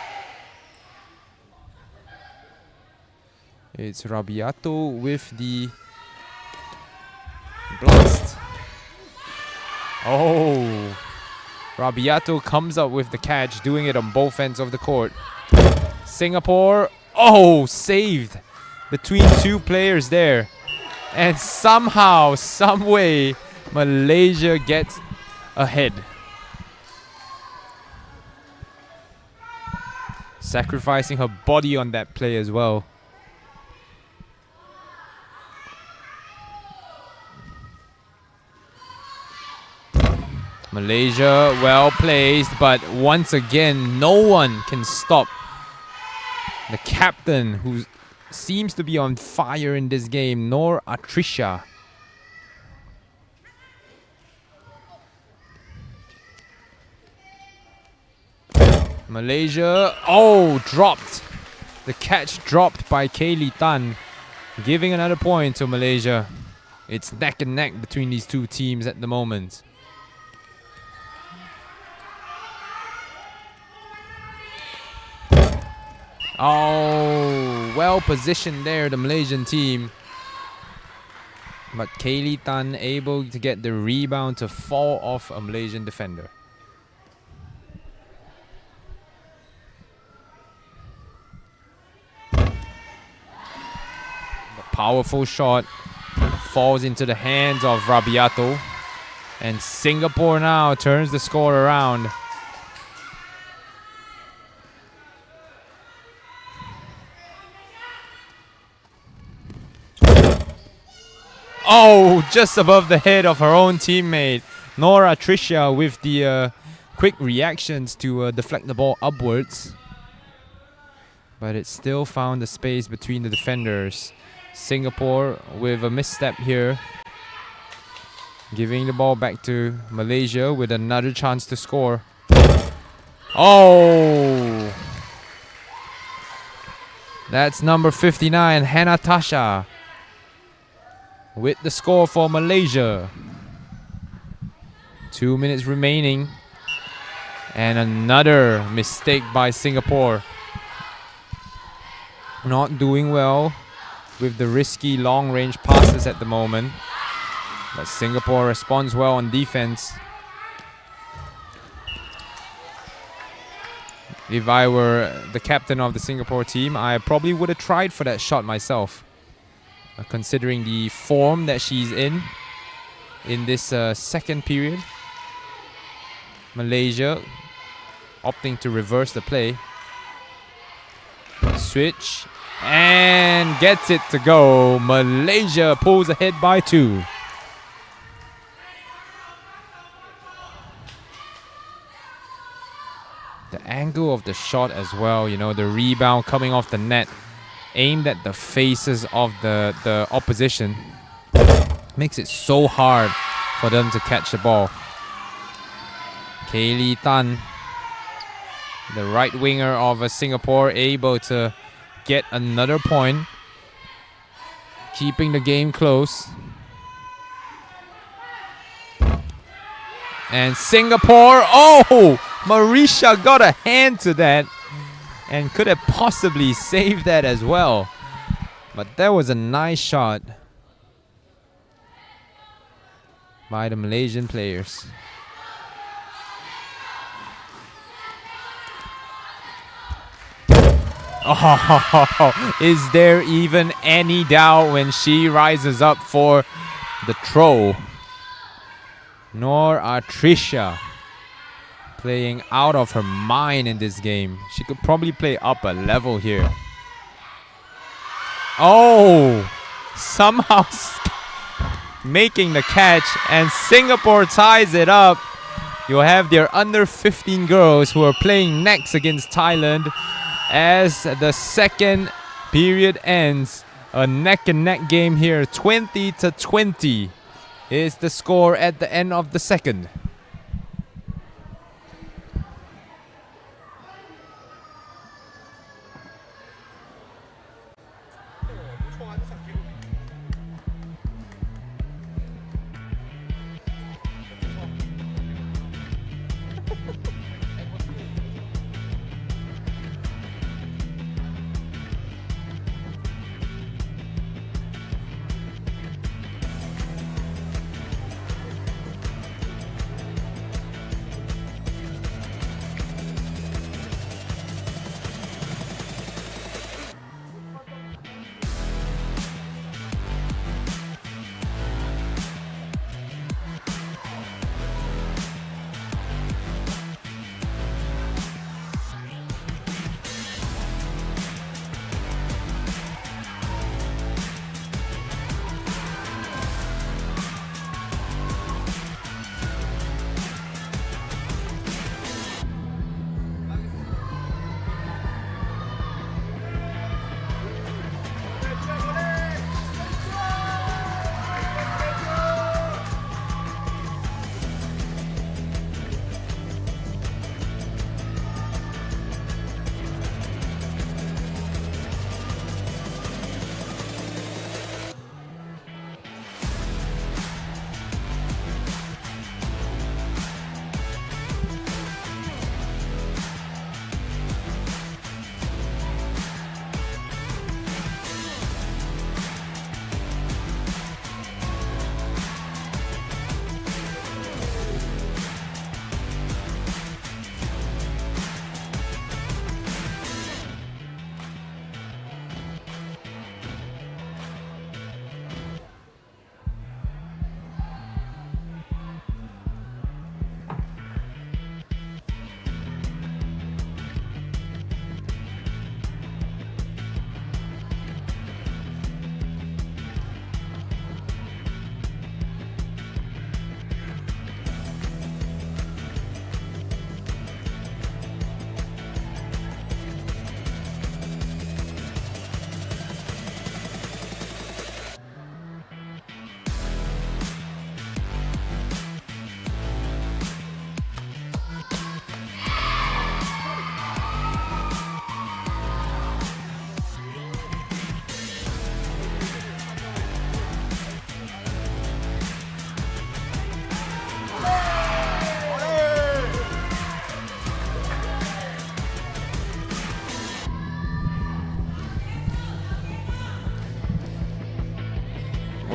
It's Rabiato with the blast. Oh, Rabiato comes up with the catch, doing it on both ends of the court. Singapore, oh, saved between two players there. And somehow, some way, Malaysia gets ahead. sacrificing her body on that play as well. Malaysia well placed, but once again, no one can stop the captain, who seems to be on fire in this game, Noor Atrisha. Malaysia, dropped. The catch dropped by Kaylee Tan, giving another point to Malaysia. It's neck and neck between these two teams at the moment. Oh, well positioned there, the Malaysian team. But Kaylee Tan able to get the rebound to fall off a Malaysian defender. The powerful shot falls into the hands of Rabiato. And Singapore now turns the score around. Oh, just above the head of her own teammate. Nora Tricia with the quick reactions to deflect the ball upwards. But it still found the space between the defenders. Singapore with a misstep here. Giving the ball back to Malaysia with another chance to score. Oh! That's number 59, Hannah Tasha, with the score for Malaysia. 2 minutes remaining. And another mistake by Singapore. Not doing well with the risky long-range passes at the moment. But Singapore responds well on defense. If I were the captain of the Singapore team, I probably would have tried for that shot myself. Considering the form that she's in this second period. Malaysia opting to reverse the play. Switch and gets it to go. Malaysia pulls ahead by 2. The angle of the shot as well, you know, the rebound coming off the net, aimed at the faces of the opposition, makes it so hard for them to catch the ball. Kaylee Tan, the right winger of Singapore, able to get another point, keeping the game close. And Singapore, Marisha got a hand to that and could have possibly saved that as well. But that was a nice shot by the Malaysian players. Is there even any doubt when she rises up for the throw? Noor Atrisha playing out of her mind in this game. She could probably play up a level here. Somehow making the catch, and Singapore ties it up. You'll have their under 15 girls who are playing next against Thailand as the second period ends. A neck and neck game here. 20-20 is the score at the end of the second.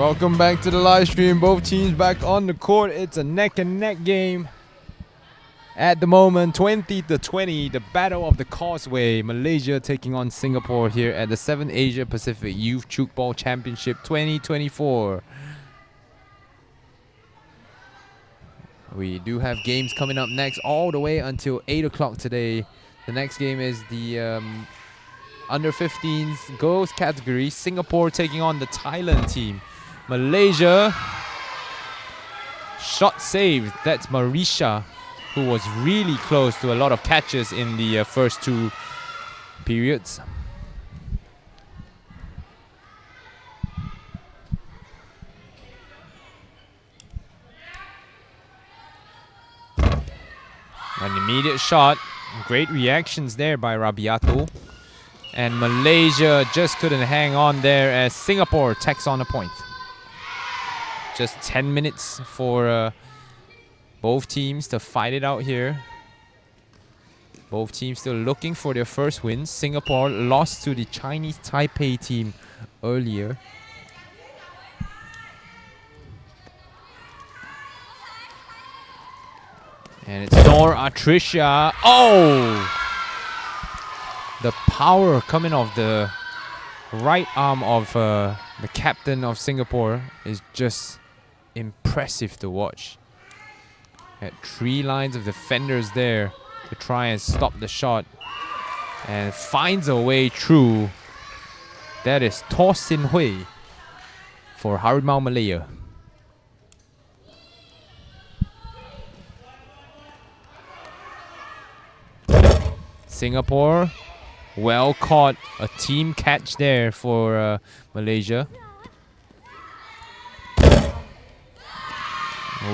Welcome back to the live stream. Both teams back on the court. It's a neck and neck game. At the moment, 20-20, the Battle of the Causeway. Malaysia taking on Singapore here at the 7th Asia Pacific Youth Tchoukball Championship 2024. We do have games coming up next all the way until 8 o'clock today. The next game is the under 15s girls category. Singapore taking on the Thailand team. Malaysia, shot saved. That's Marisha, who was really close to a lot of catches in the first two periods. An immediate shot. Great reactions there by Rabiato. And Malaysia just couldn't hang on there as Singapore tacks on a point. Just 10 minutes for both teams to fight it out here. Both teams still looking for their first wins. Singapore lost to the Chinese Taipei team earlier. And it's Noor Atrisha. Oh! The power coming off the right arm of the captain of Singapore is just impressive to watch. Had 3 lines of defenders there to try and stop the shot. And finds a way through. That is Toh Sin Hui for Harimau Malaya. Singapore, well caught. A team catch there for Malaysia.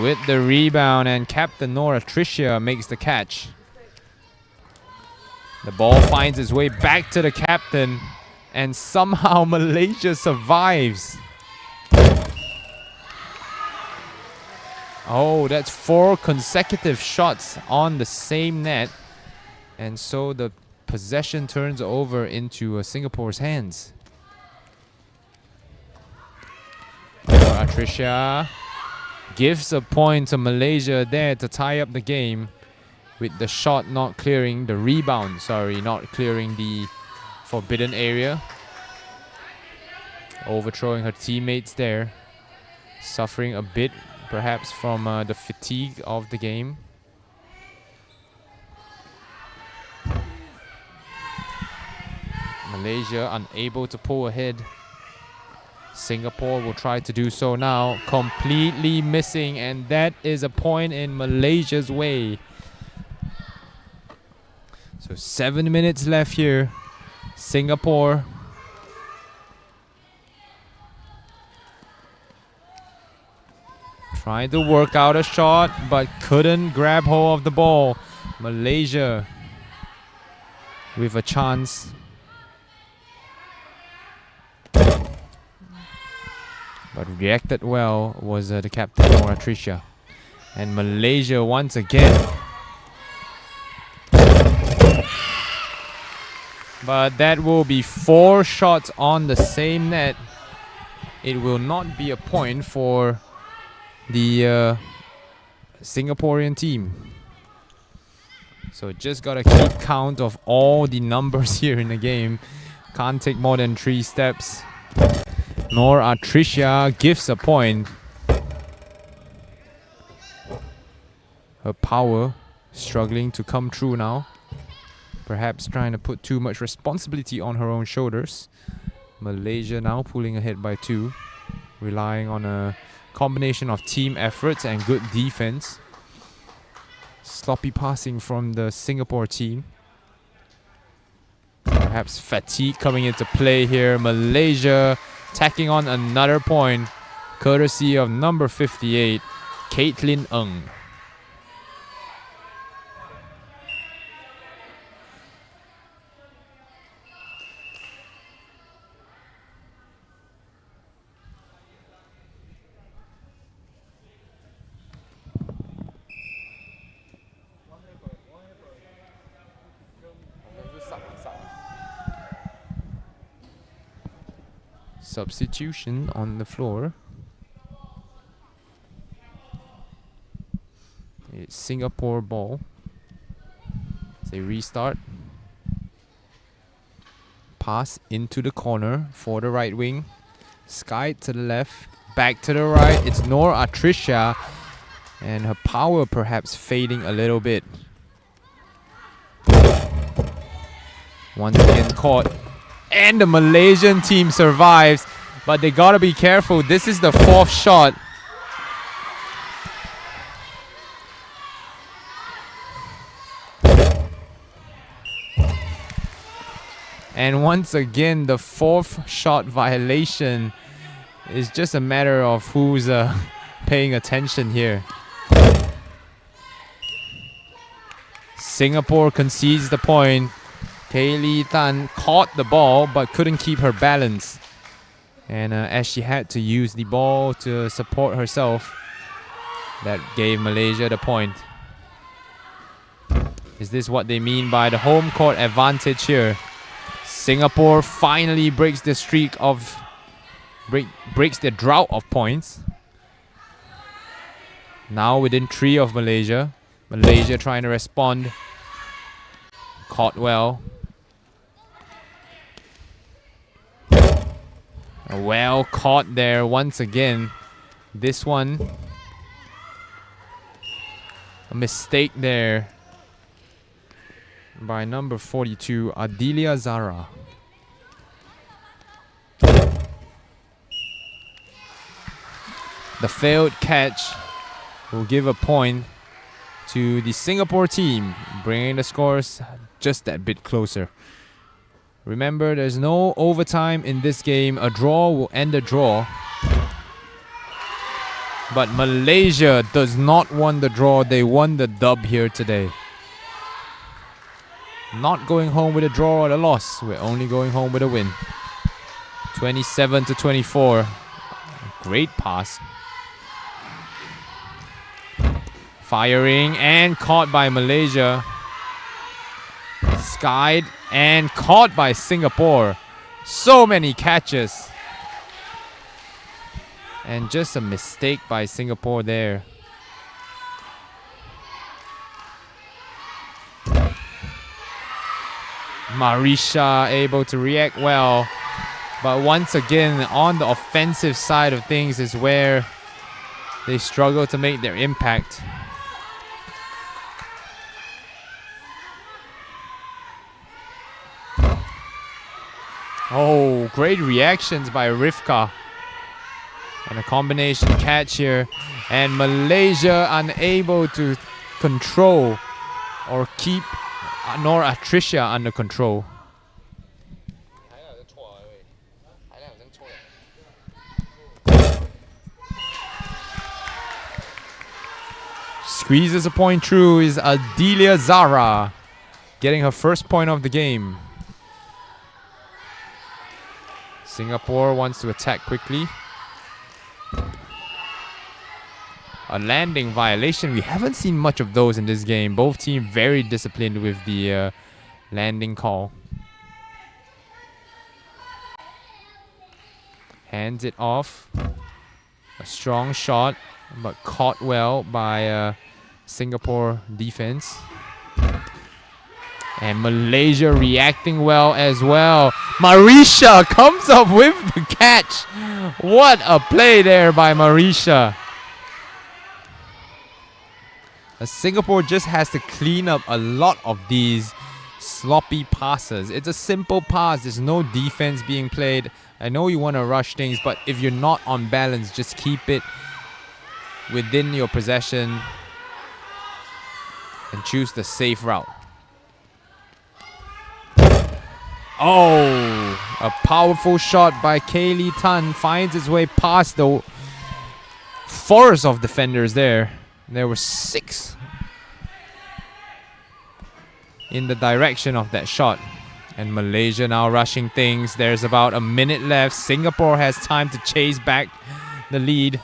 With the rebound, and Captain Noor Atrisha makes the catch. The ball finds its way back to the captain, and somehow Malaysia survives. Oh, that's 4 consecutive shots on the same net. And so the possession turns over into Singapore's hands. Atrisha gives a point to Malaysia there to tie up the game, with the shot not clearing, the rebound, sorry, not clearing the forbidden area. Overthrowing her teammates there. Suffering a bit, perhaps, from the fatigue of the game. Malaysia unable to pull ahead. Singapore will try to do so now. Completely missing, and that is a point in Malaysia's way. So 7 minutes left here. Singapore trying to work out a shot, but couldn't grab hold of the ball. Malaysia with a chance. But reacted well was the captain, Noor Atrisha. And Malaysia once again. But that will be 4 shots on the same net. It will not be a point for the Singaporean team. So just gotta keep count of all the numbers here in the game. Can't take more than 3 steps. Noor Atrisha gives a point. Her power struggling to come through now. Perhaps trying to put too much responsibility on her own shoulders. Malaysia now pulling ahead by 2. Relying on a combination of team efforts and good defense. Sloppy passing from the Singapore team. Perhaps fatigue coming into play here. Malaysia tacking on another point, courtesy of number 58, Caitlin Ng. Substitution on the floor. Singapore ball. They restart. Pass into the corner for the right wing. Sky to the left. Back to the right. It's Noor Atrisha. And her power perhaps fading a little bit. Once again caught. And the Malaysian team survives. But they gotta be careful. This is the fourth shot. And once again, the fourth shot violation is just a matter of who's paying attention here. Singapore concedes the point. Kaylee Tan caught the ball but couldn't keep her balance. And as she had to use the ball to support herself, that gave Malaysia the point. Is this what they mean by the home court advantage here? Singapore finally breaks the streak of breaks the drought of points. Now within 3 of Malaysia. Malaysia trying to respond. Caught well. Well caught there once again. This one, a mistake there by number 42, Adilia Zara. The failed catch will give a point to the Singapore team, bringing the scores just that bit closer. Remember, there's no overtime in this game. A draw will end the draw. But Malaysia does not want the draw. They won the dub here today. Not going home with a draw or a loss. We're only going home with a win. 27-24. Great pass. Firing and caught by Malaysia. Skied and caught by Singapore. So many catches. And just a mistake by Singapore there. Marisha able to react well. But once again, on the offensive side of things is where they struggle to make their impact. Oh, great reactions by Rivka. And a combination catch here. And Malaysia unable to control or keep Noor Atrisha under control. Squeezes a point through is Adilia Zara, getting her first point of the game. Singapore wants to attack quickly. A landing violation. We haven't seen much of those in this game. Both teams very disciplined with the landing call. Hands it off. A strong shot, but caught well by Singapore defense. And Malaysia reacting well as well. Marisha comes up with the catch. What a play there by Marisha. Singapore just has to clean up a lot of these sloppy passes. It's a simple pass. There's no defense being played. I know you want to rush things, but if you're not on balance, just keep it within your possession and choose the safe route. Oh, a powerful shot by Kaylee Tan finds its way past the forest of defenders there. There were 6 in the direction of that shot. And Malaysia now rushing things. There's about a minute left. Singapore has time to chase back the lead.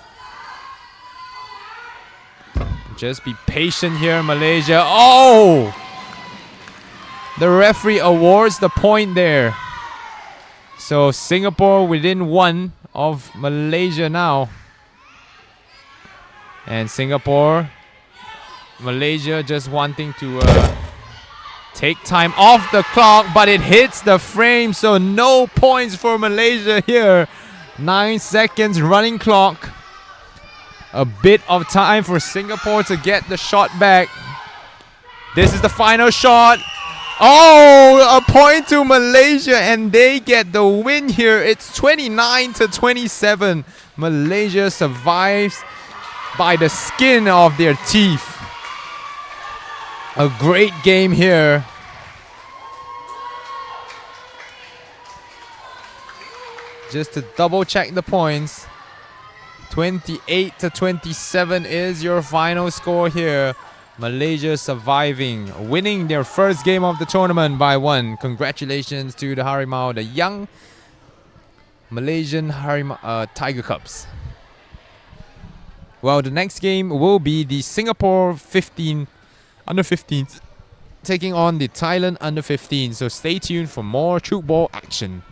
Just be patient here, Malaysia. Oh! The referee awards the point there. So Singapore within 1 of Malaysia now. And Singapore Malaysia just wanting to take time off the clock, but it hits the frame, so no points for Malaysia here. 9 seconds running clock. A bit of time for Singapore to get the shot back. This is the final shot. Oh, a point to Malaysia, and they get the win here. It's 29-27. Malaysia survives by the skin of their teeth. A great game here. Just to double check the points, 28-27 is your final score here. Malaysia surviving, winning their first game of the tournament by 1. Congratulations to the Harimau, the young Malaysian Tiger Cubs. Well, the next game will be the Singapore under 15s taking on the Thailand under 15. So stay tuned for more Tchoukball action.